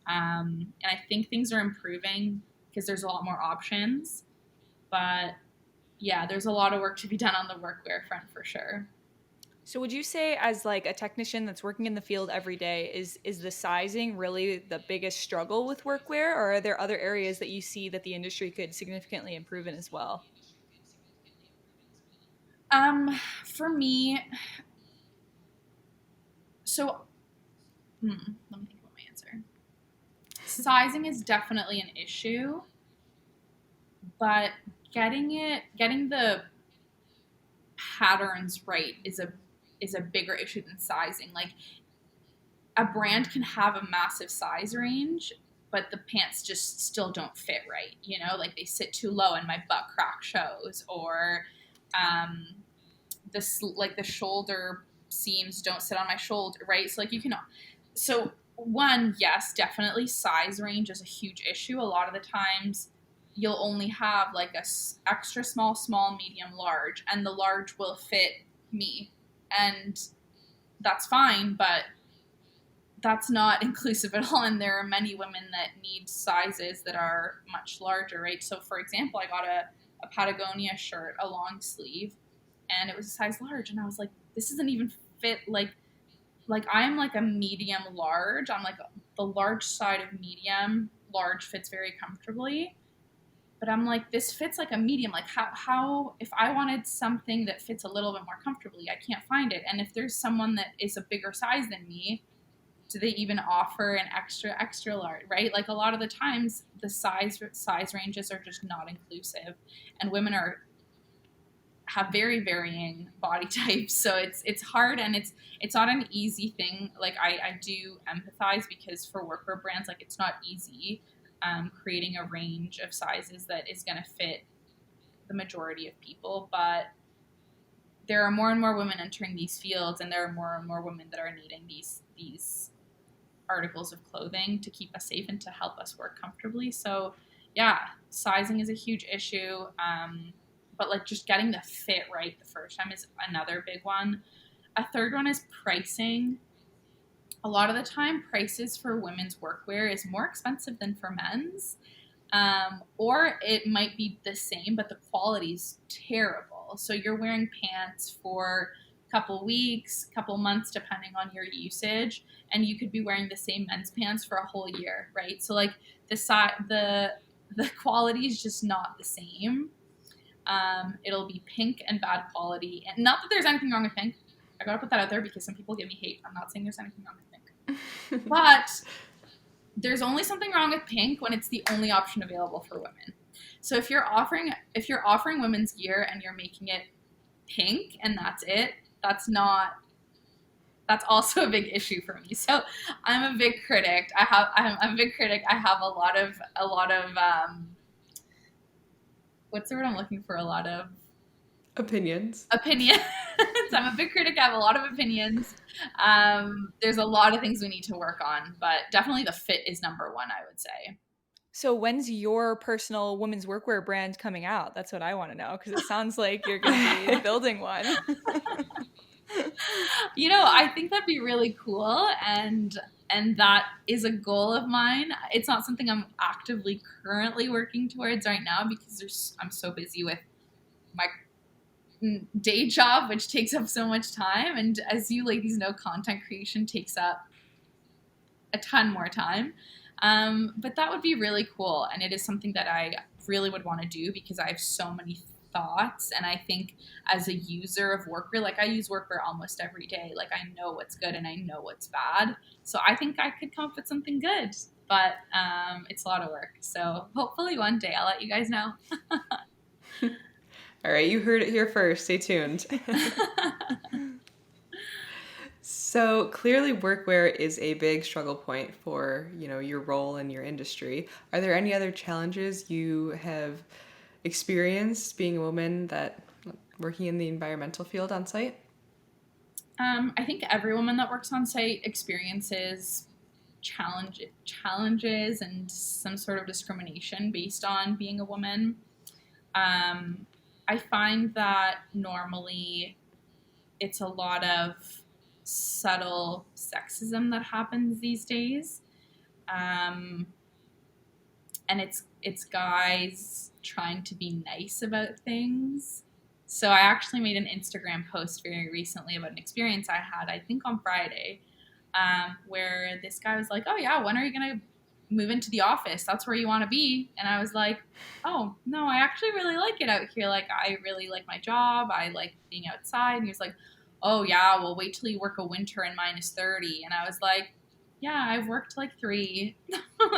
Speaker 3: And I think things are improving because there's a lot more options. But yeah, there's a lot of work to be done on the workwear front for sure.
Speaker 1: So would you say, as like a technician that's working in the field every day, is the sizing really the biggest struggle with workwear, or are there other areas that you see that the industry could significantly improve in as well?
Speaker 3: For me, so let me think about my answer. Sizing is definitely an issue, but getting the patterns right is a bigger issue than sizing. Like, a brand can have a massive size range, but the pants just still don't fit right. You know, like, they sit too low and my butt crack shows, or the shoulder seams don't sit on my shoulder, right? So, like, so one, yes, definitely size range is a huge issue. A lot of the times you'll only have like a extra small, medium, large, and the large will fit me, and that's fine, but that's not inclusive at all. And there are many women that need sizes that are much larger, right? So for example, I got a Patagonia shirt, a long sleeve, and it was a size large, and I was like, this doesn't even fit. Like I'm like a medium large. I'm like the large side of medium. Large fits very comfortably, but I'm like, this fits like a medium. Like, how if I wanted something that fits a little bit more comfortably, I can't find it. And if there's someone that is a bigger size than me, do they even offer an extra large, right? Like, a lot of the times the size ranges are just not inclusive, and women have very varying body types. So it's hard, and it's not an easy thing. Like, I do empathize, because for workwear brands, like, it's not easy creating a range of sizes that is going to fit the majority of people. But there are more and more women entering these fields, and there are more and more women that are needing these articles of clothing to keep us safe and to help us work comfortably. So yeah, sizing is a huge issue. But like, just getting the fit right the first time is another big one. A third one is pricing. A lot of the time, prices for women's workwear is more expensive than for men's. Or it might be the same, but the quality's terrible. So you're wearing pants for couple weeks, couple months, depending on your usage, and you could be wearing the same men's pants for a whole year, right? So like, the quality is just not the same. It'll be pink and bad quality, and not that there's anything wrong with pink. I gotta put that out there, because some people give me hate. I'm not saying there's anything wrong with pink, but there's only something wrong with pink when it's the only option available for women. So if you're offering women's gear and you're making it pink and that's it, that's also a big issue for me. So I'm a big critic. I'm a big critic. I have a lot of what's the word I'm looking for? A lot of
Speaker 2: opinions.
Speaker 3: I'm a big critic. I have a lot of opinions. There's a lot of things we need to work on, but definitely the fit is number one, I would say.
Speaker 1: So when's your personal women's workwear brand coming out? That's what I want to know, because it sounds like you're going to be building one.
Speaker 3: I think that'd be really cool, and that is a goal of mine. It's not something I'm actively currently working towards right now, because I'm so busy with my day job, which takes up so much time, and as you ladies know, content creation takes up a ton more time. But that would be really cool, and it is something that I really would want to do, because I have so many thoughts, and I think as a user of workwear, like, I use workwear almost every day. Like, I know what's good and I know what's bad, so I think I could come up with something good, but it's a lot of work. So hopefully one day I'll let you guys know.
Speaker 2: All right, you heard it here first. Stay tuned. So So clearly workwear is a big struggle point for, your role in your industry. Are there any other challenges you have experienced being a woman that working in the environmental field on site?
Speaker 3: I think every woman that works on site experiences challenges and some sort of discrimination based on being a woman. I find that normally it's a lot of subtle sexism that happens these days. Um, and it's guys trying to be nice about things. So I actually made an Instagram post very recently about an experience I had, I think on Friday, where this guy was like, "Oh yeah, when are you gonna move into the office? That's where you want to be." And I was like, "Oh no, I actually really like it out here. Like I really like my job. I like being outside." And he was like, "Oh yeah, well wait till you work a winter in -30." And I was like, "Yeah, I've worked like 3.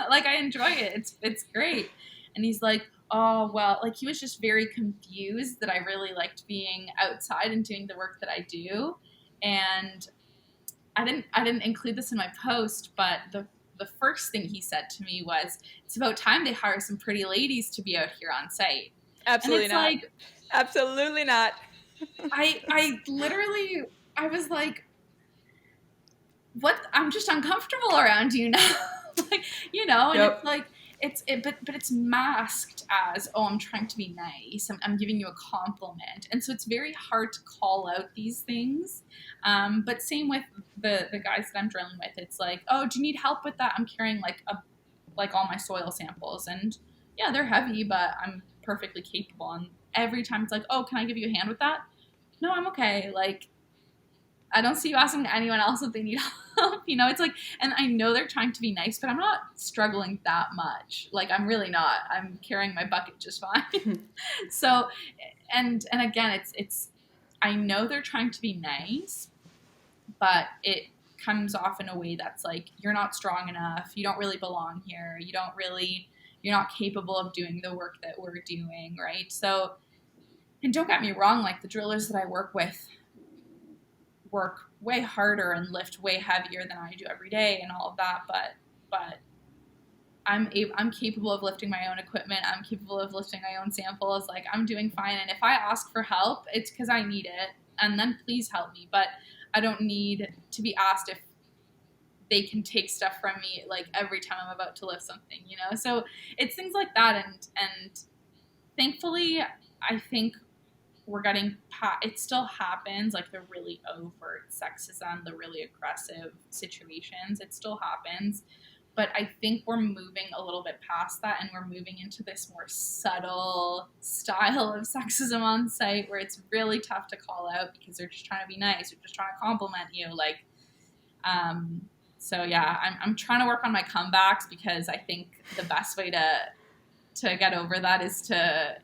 Speaker 3: Like I enjoy it. It's great." And he's like, "Oh, well," like he was just very confused that I really liked being outside and doing the work that I do. And I didn't include this in my post, but the first thing he said to me was, "It's about time they hire some pretty ladies to be out here on site." And
Speaker 1: Absolutely
Speaker 3: it's
Speaker 1: not.
Speaker 3: like
Speaker 1: Absolutely not.
Speaker 3: I literally I was like, "What? I'm just uncomfortable around you now." Like, and
Speaker 2: Yep.
Speaker 3: it's like but it's masked as, "Oh, I'm trying to be nice. I'm giving you a compliment." And so it's very hard to call out these things. But same with the guys that I'm drilling with. It's like, "Oh, do you need help with that? I'm carrying like all my soil samples." And yeah, they're heavy, but I'm perfectly capable. And every time it's like, "Oh, can I give you a hand with that?" "No, I'm okay." Like, I don't see you asking anyone else if they need help. It's like, and I know they're trying to be nice, but I'm not struggling that much. Like, I'm really not. I'm carrying my bucket just fine. So, and again, I know they're trying to be nice, but it comes off in a way that's like, you're not strong enough. You don't really belong here. You're not capable of doing the work that we're doing, right? So, and don't get me wrong, like the drillers that I work with work way harder and lift way heavier than I do every day and all of that, but I'm capable of lifting my own equipment. I'm capable of lifting my own samples. Like, I'm doing fine, and if I ask for help, it's because I need it, and then please help me. But I don't need to be asked if they can take stuff from me like every time I'm about to lift something. So it's things like that, and thankfully I think we're getting it still happens, like the really overt sexism, the really aggressive situations, it still happens, but I think we're moving a little bit past that, and we're moving into this more subtle style of sexism on site where it's really tough to call out because they're just trying to be nice, they're just trying to compliment you, like so yeah, I'm trying to work on my comebacks, because I think the best way to get over that is to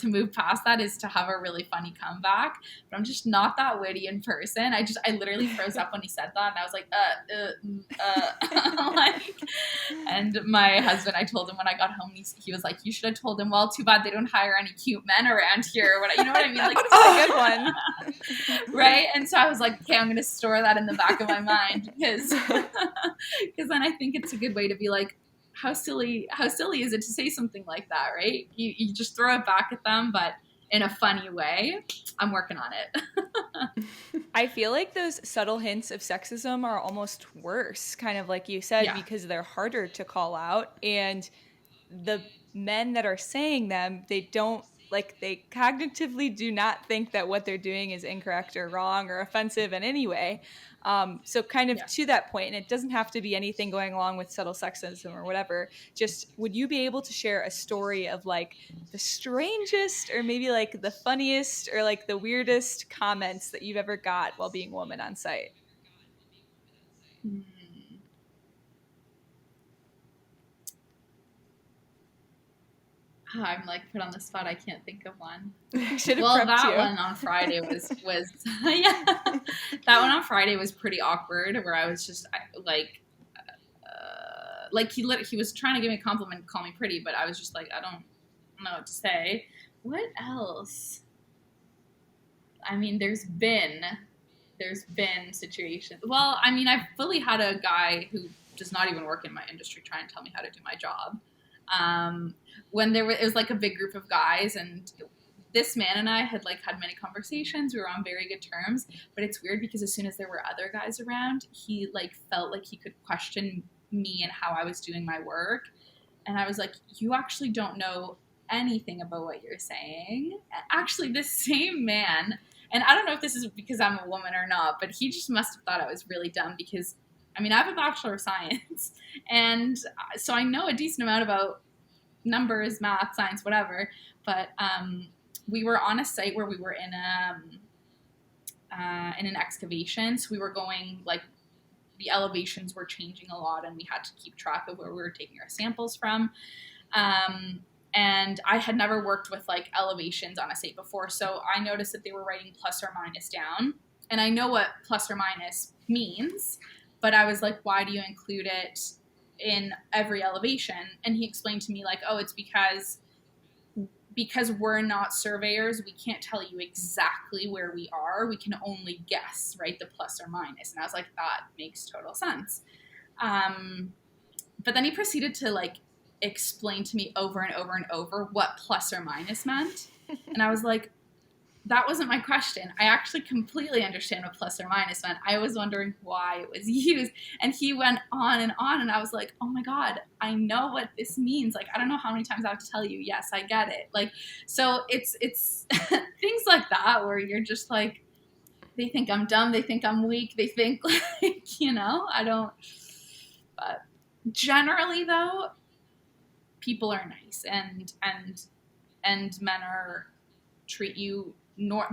Speaker 3: move past that is to have a really funny comeback. But I'm just not that witty in person. I literally froze up when he said that, and I was like, like, and my husband, I told him when I got home, he was like, "You should have told him, well, too bad they don't hire any cute men around here," or what, you know what I mean? Like,
Speaker 1: That's a good one.
Speaker 3: right? And so I was like, okay, I'm going to store that in the back of my mind, because then I think it's a good way to be like, how silly is it to say something like that, right? You just throw it back at them, but in a funny way. I'm working on it.
Speaker 1: I feel like those subtle hints of sexism are almost worse, kind of like you said,
Speaker 3: Yeah.
Speaker 1: because they're harder to call out. And the men that are saying them, they cognitively do not think that what they're doing is incorrect or wrong or offensive in any way. So kind of
Speaker 3: Yeah.
Speaker 1: to that point, and it doesn't have to be anything going along with subtle sexism or whatever, just would you be able to share a story of like the strangest or maybe like the funniest or like the weirdest comments that you've ever got while being a woman on site?
Speaker 3: Hmm. I'm like put on the spot. I can't think of one.
Speaker 1: Should have
Speaker 3: Well,
Speaker 1: prepped
Speaker 3: that
Speaker 1: you.
Speaker 3: one on Friday was yeah. That one on Friday was pretty awkward. Where I was just like he was trying to give me a compliment, and call me pretty, but I was just like, I don't know what to say. What else? I mean, there's been there's been situations. Well, I mean, I've fully had a guy who does not even work in my industry try and tell me how to do my job. When it was like a big group of guys, and this man and I had like had many conversations. We were on very good terms, but it's weird because as soon as there were other guys around, he like felt like he could question me and how I was doing my work. And I was like, you actually don't know anything about what you're saying. Actually, this same man, and I don't know if this is because I'm a woman or not, but he just must have thought I was really dumb because, I mean, I have a Bachelor of Science, and so I know a decent amount about numbers, math, science, whatever, but we were on a site where we were in an excavation, so we were going, like, the elevations were changing a lot, and we had to keep track of where we were taking our samples from. And I had never worked with like elevations on a site before, so I noticed that they were writing plus or minus down. And I know what plus or minus means, but I was like, why do you include it in every elevation? And he explained to me like, oh, it's because we're not surveyors, we can't tell you exactly where we are. We can only guess, right? The plus or minus. And I was like, that makes total sense. But then he proceeded to like explain to me over and over and over what plus or minus meant. And I was like, that wasn't my question. I actually completely understand what plus or minus meant. I was wondering why it was used. And he went on, and I was like, oh my God, I know what this means. Like, I don't know how many times I have to tell you, yes, I get it. Like, so it's things like that where you're just like, they think I'm dumb, they think I'm weak, they think like, you know, I don't, but generally though, people are nice and men are treat you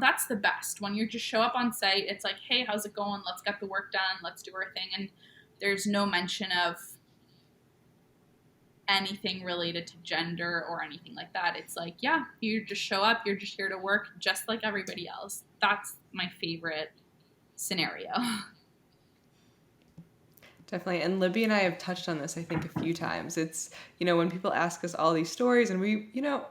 Speaker 3: that's the best. When you just show up on site, it's like, hey, how's it going? Let's get the work done. Let's do our thing. And there's no mention of anything related to gender or anything like that. It's like, yeah, you just show up. You're just here to work just like everybody else. That's my favorite scenario.
Speaker 2: Definitely. And Libby and I have touched on this, I think, a few times. It's, you know, when people ask us all these stories and we, you know,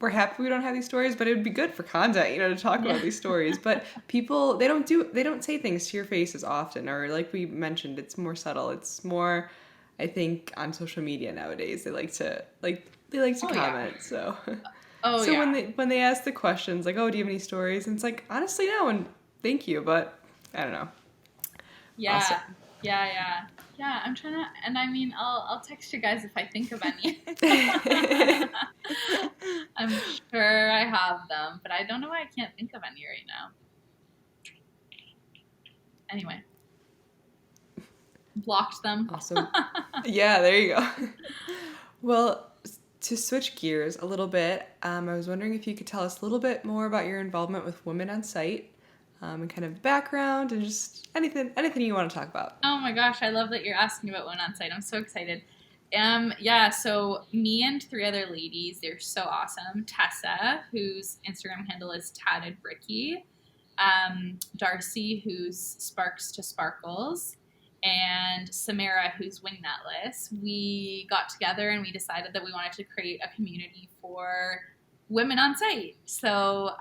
Speaker 2: we're happy we don't have these stories, but it would be good for content, you know, to talk about these stories. But people, they don't say things to your face as often, or like we mentioned, it's more subtle. It's more, I think, on social media nowadays. They like to comment. Yeah. So, so yeah. when they ask the questions like, oh, do you have any stories? And it's like, honestly, no, and thank you, but I don't know.
Speaker 3: Yeah. Awesome. Yeah, I'm trying to, and I mean, I'll text you guys if I think of any. I'm sure I have them, but I don't know why I can't think of any right now. Anyway. Blocked them.
Speaker 2: Awesome. Yeah, there you go. Well, to switch gears a little bit, I was wondering if you could tell us a little bit more about your involvement with women on site. And kind of background and just anything you want to talk about.
Speaker 3: Oh my gosh, I love that you're asking about women on site. I'm so excited. Yeah, so me and 3 other ladies, they're so awesome. Tessa, whose Instagram handle is Tatted Bricky, Darcy, who's Sparks to Sparkles, and Samara, who's Wingnetless. We got together and we decided that we wanted to create a community for women on site. So,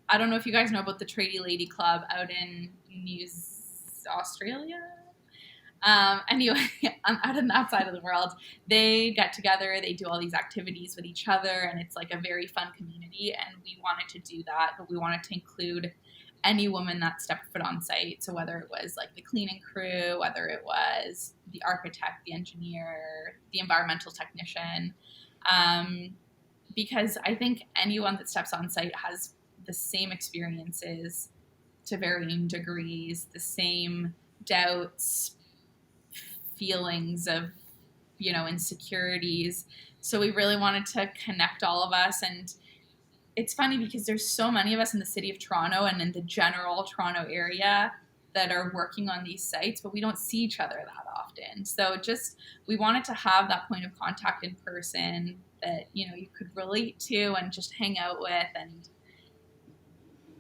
Speaker 3: I don't know if you guys know about the Tradie Lady Club out in Australia. Anyway, I'm out on that side of the world. They get together, they do all these activities with each other, and it's like a very fun community. And we wanted to do that, but we wanted to include any woman that stepped foot on site. So whether it was like the cleaning crew, whether it was the architect, the engineer, the environmental technician, because I think anyone that steps on site has the same experiences to varying degrees, the same doubts, feelings of, you know, insecurities. So we really wanted to connect all of us. And it's funny because there's so many of us in the city of Toronto and in the general Toronto area that are working on these sites, but we don't see each other that often. So just, we wanted to have that point of contact in person that, you know, you could relate to and just hang out with and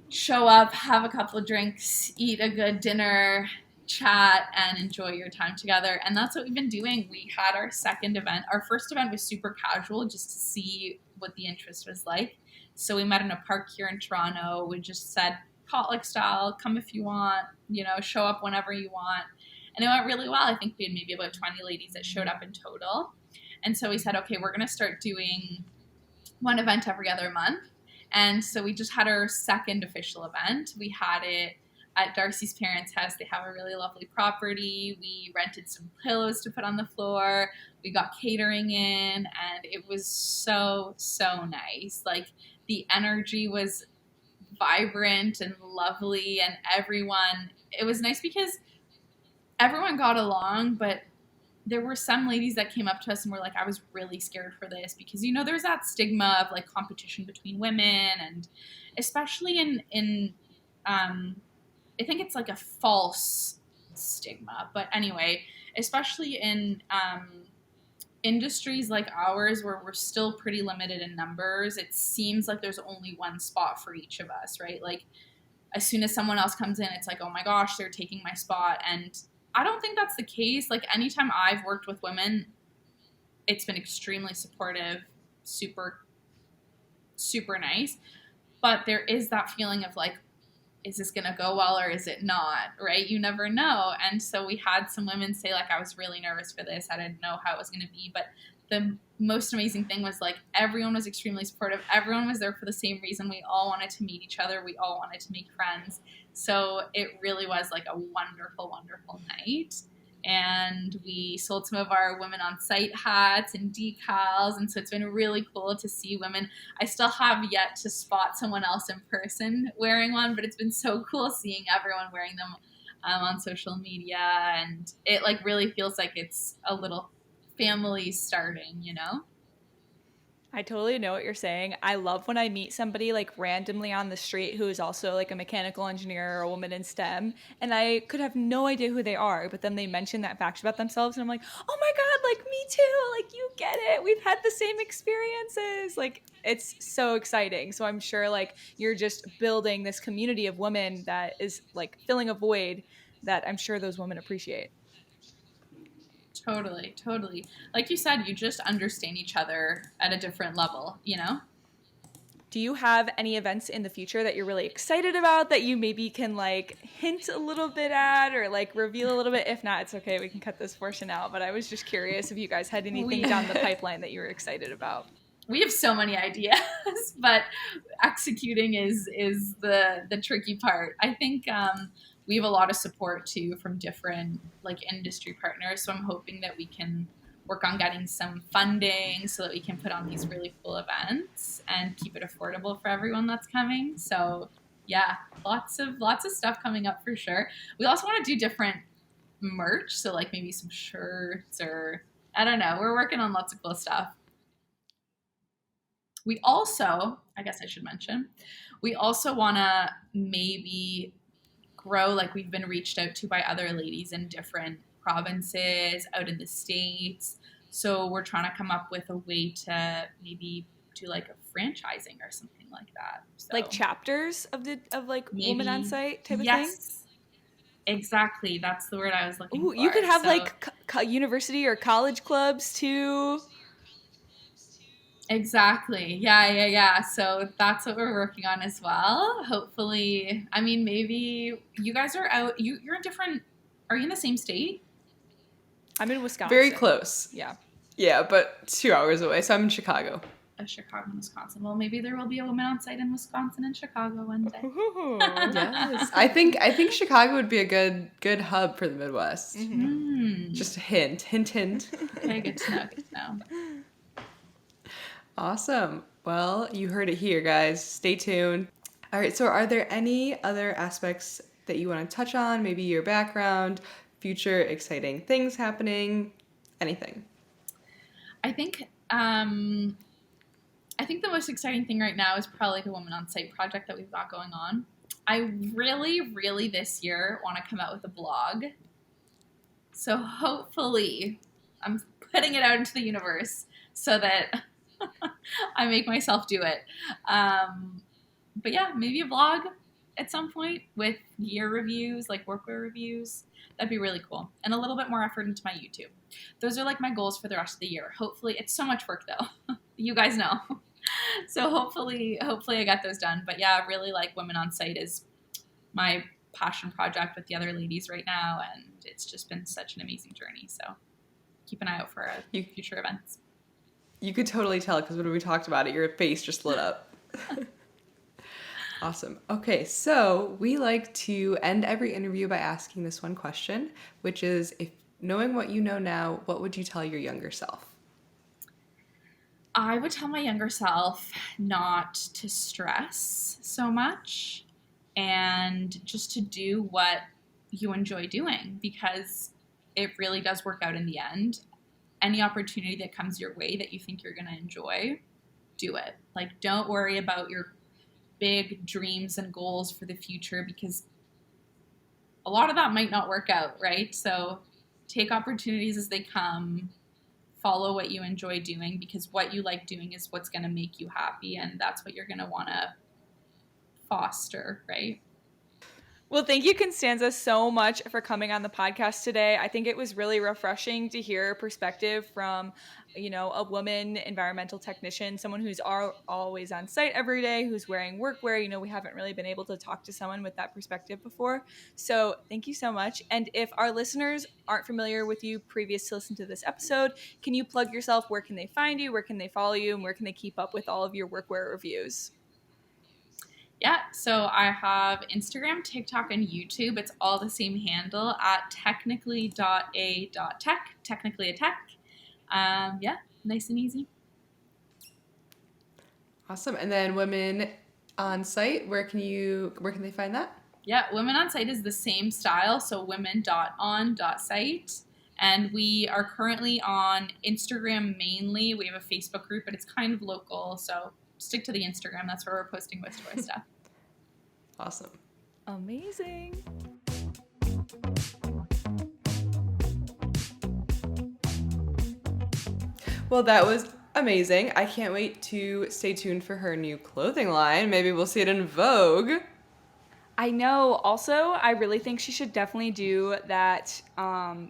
Speaker 3: show up, have a couple of drinks, eat a good dinner, chat, and enjoy your time together. And that's what we've been doing. We had our second event. Our first event was super casual, just to see what the interest was like. So we met in a park here in Toronto. We just said, potluck style, come if you want, show up whenever you want. And it went really well. I think we had maybe about 20 ladies that showed up in total. And so we said, okay, we're going to start doing one event every other month. And so we just had our second official event. We had it at Darcy's parents' house. They have a really lovely property. We rented some pillows to put on the floor. We got catering in, and it was so, so nice. Like, the energy was vibrant and lovely, and it was nice because everyone got along, but there were some ladies that came up to us and were like, I was really scared for this because, there's that stigma of like competition between women, and especially in I think it's like a false stigma, but anyway, especially in industries like ours where we're still pretty limited in numbers, it seems like there's only one spot for each of us, right? Like, as soon as someone else comes in, it's like, oh my gosh, they're taking my spot. And I don't think that's the case. Like, anytime I've worked with women, it's been extremely supportive, super, super nice. But there is that feeling of like, is this going to go well or is it not, right? You never know. And so we had some women say, like, I was really nervous for this. I didn't know how it was going to be. But the most amazing thing was, like, everyone was extremely supportive. Everyone was there for the same reason. We all wanted to meet each other. We all wanted to make friends. So it really was, like, a wonderful, wonderful night. And we sold some of our women on site hats and decals. And so it's been really cool to see women. I still have yet to spot someone else in person wearing one, but it's been so cool seeing everyone wearing them on social media. And it like really feels like it's a little family starting,
Speaker 1: I totally know what you're saying. I love when I meet somebody like randomly on the street who is also like a mechanical engineer or a woman in STEM, and I could have no idea who they are, but then they mention that fact about themselves, and I'm like, oh my God, like me too, like you get it. We've had the same experiences. Like, it's so exciting. So I'm sure like you're just building this community of women that is like filling a void that I'm sure those women appreciate.
Speaker 3: Totally, totally. Like you said, you just understand each other at a different level,
Speaker 1: Do you have any events in the future that you're really excited about that you maybe can like hint a little bit at or like reveal a little bit? If not, it's okay. We can cut this portion out. But I was just curious if you guys had anything down the pipeline that you were excited about.
Speaker 3: We have so many ideas, but executing is the tricky part. I think we have a lot of support too from different like industry partners. So I'm hoping that we can work on getting some funding so that we can put on these really cool events and keep it affordable for everyone that's coming. So yeah, lots of stuff coming up for sure. We also want to do different merch. So like maybe some shirts or I don't know. We're working on lots of cool stuff. We also, I guess I should mention, we also want to maybe grow, like we've been reached out to by other ladies in different provinces out in the States. So we're trying to come up with a way to maybe do like a franchising or something like that. So
Speaker 1: like chapters of like maybe, women on site type of thing?
Speaker 3: Exactly. That's the word I was looking for.
Speaker 1: You could have like university or college clubs too.
Speaker 3: Exactly. Yeah. So that's what we're working on as well. Hopefully, I mean, maybe you guys are out. You're in different. Are you in the same state?
Speaker 1: I'm in Wisconsin.
Speaker 2: Very close.
Speaker 1: Yeah.
Speaker 2: Yeah, but 2 hours away. So I'm in Chicago.
Speaker 3: Chicago and Wisconsin. Well, maybe there will be a woman on site in Wisconsin and Chicago one day.
Speaker 2: Yes. I think Chicago would be a good hub for the Midwest.
Speaker 3: Mm-hmm.
Speaker 2: Just a hint.
Speaker 3: Okay, good to know.
Speaker 2: Awesome. Well, you heard it here, guys. Stay tuned. All right, so are there any other aspects that you want to touch on? Maybe your background, future exciting things happening, anything?
Speaker 3: I think the most exciting thing right now is probably the Woman on Site project that we've got going on. I really, really this year want to come out with a blog. So hopefully I'm putting it out into the universe so that I make myself do it. But yeah, maybe a blog at some point with gear reviews, like workwear reviews. That'd be really cool. And a little bit more effort into my YouTube. Those are like my goals for the rest of the year. Hopefully, it's so much work though. You guys know. So hopefully I got those done. But yeah, really like Women on Site is my passion project with the other ladies right now, and it's just been such an amazing journey. So keep an eye out for future events.
Speaker 2: You could totally tell because when we talked about it, your face just lit up. Awesome. Okay, so we like to end every interview by asking this one question, which is, if knowing what you know now, what would you tell your younger self?
Speaker 3: I would tell my younger self not to stress so much and just to do what you enjoy doing, because it really does work out in the end. Any opportunity that comes your way that you think you're going to enjoy, do it. Like, don't worry about your big dreams and goals for the future, because a lot of that might not work out, right? So take opportunities as they come, follow what you enjoy doing, because what you like doing is what's going to make you happy, and that's what you're going to want to foster, right?
Speaker 1: Well, thank you, Constanza, so much for coming on the podcast today. I think it was really refreshing to hear a perspective from, a woman environmental technician, someone who's always on site every day, who's wearing workwear. We haven't really been able to talk to someone with that perspective before. So thank you so much. And if our listeners aren't familiar with you previous to listen to this episode, can you plug yourself? Where can they find you? Where can they follow you? And where can they keep up with all of your workwear reviews?
Speaker 3: Yeah, so I have Instagram, TikTok, and YouTube. It's all the same handle at technically.a.tech, technically a tech. Yeah, nice and easy.
Speaker 2: Awesome. And then women on site, where can they find that?
Speaker 3: Yeah, women on site is the same style, so women.on.site. And we are currently on Instagram mainly. We have a Facebook group, but it's kind of local, so stick to the Instagram. That's where we're posting most of our stuff.
Speaker 2: Awesome.
Speaker 1: Amazing.
Speaker 2: Well, that was amazing. I can't wait to stay tuned for her new clothing line. Maybe we'll see it in Vogue.
Speaker 1: I know. Also, I really think she should definitely do that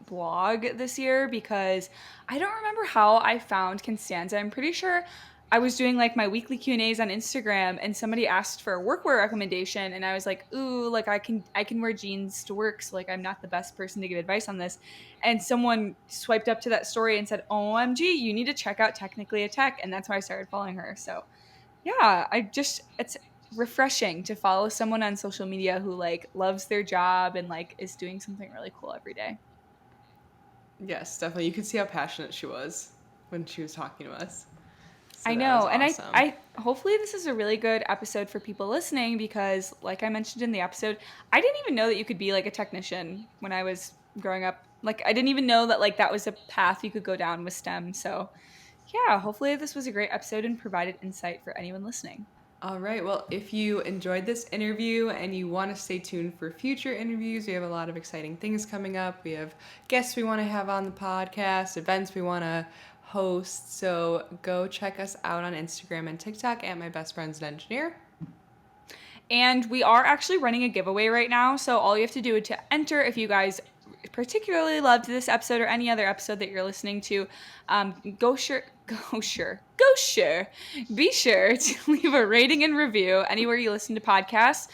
Speaker 1: blog this year, because I don't remember how I found Constanza. I'm pretty sure I was doing like my weekly Q&As on Instagram, and somebody asked for a workwear recommendation, and I was like, ooh, like I can wear jeans to work, so like I'm not the best person to give advice on this. And someone swiped up to that story and said, OMG, you need to check out Technically a Tech, and that's why I started following her. So yeah, it's refreshing to follow someone on social media who like loves their job and like is doing something really cool every day.
Speaker 2: Yes, definitely. You could see how passionate she was when she was talking to us. So
Speaker 1: I know. And
Speaker 2: awesome.
Speaker 1: I hopefully this is a really good episode for people listening, because like I mentioned in the episode, I didn't even know that you could be like a technician when I was growing up. Like I didn't even know that like that was a path you could go down with STEM. So yeah, hopefully this was a great episode and provided insight for anyone listening.
Speaker 2: All right. Well, if you enjoyed this interview and you want to stay tuned for future interviews, we have a lot of exciting things coming up. We have guests we want to have on the podcast, events we want to host. So go check us out on Instagram and TikTok at My Best Friend's an Engineer.
Speaker 1: And we are actually running a giveaway right now. So all you have to do to enter, if you guys particularly loved this episode or any other episode that you're listening to, be sure to leave a rating and review anywhere you listen to podcasts,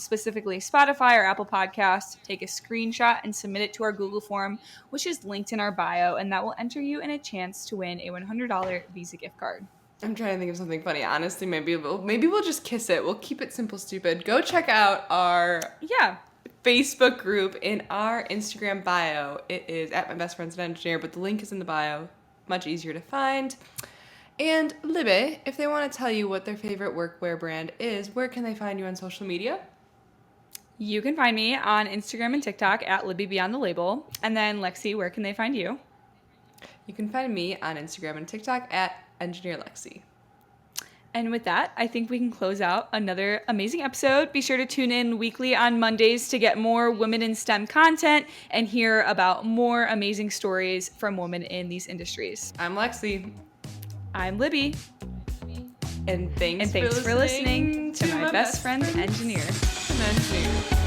Speaker 1: specifically Spotify or Apple Podcasts. Take a screenshot and submit it to our Google form, which is linked in our bio, and that will enter you in a chance to win a $100 Visa gift card.
Speaker 2: I'm trying to think of something funny. Honestly, maybe we'll just kiss it. We'll keep it simple, stupid. Go check out our Facebook group in our Instagram bio. It is at My Best Friend's an Engineer, but the link is in the bio. Much easier to find. And Libby, if they want to tell you what their favorite workwear brand is, where can they find you on social media?
Speaker 1: You can find me on Instagram and TikTok at Libby Beyond the Label. And then Lexi, where can they find you?
Speaker 2: You can find me on Instagram and TikTok at Engineer Lexi.
Speaker 1: And with that, I think we can close out another amazing episode. Be sure to tune in weekly on Mondays to get more women in STEM content and hear about more amazing stories from women in these industries.
Speaker 2: I'm Lexi.
Speaker 1: I'm Libby.
Speaker 2: And thanks
Speaker 1: for listening to My Best Friend's Engineer.
Speaker 2: An Engineer.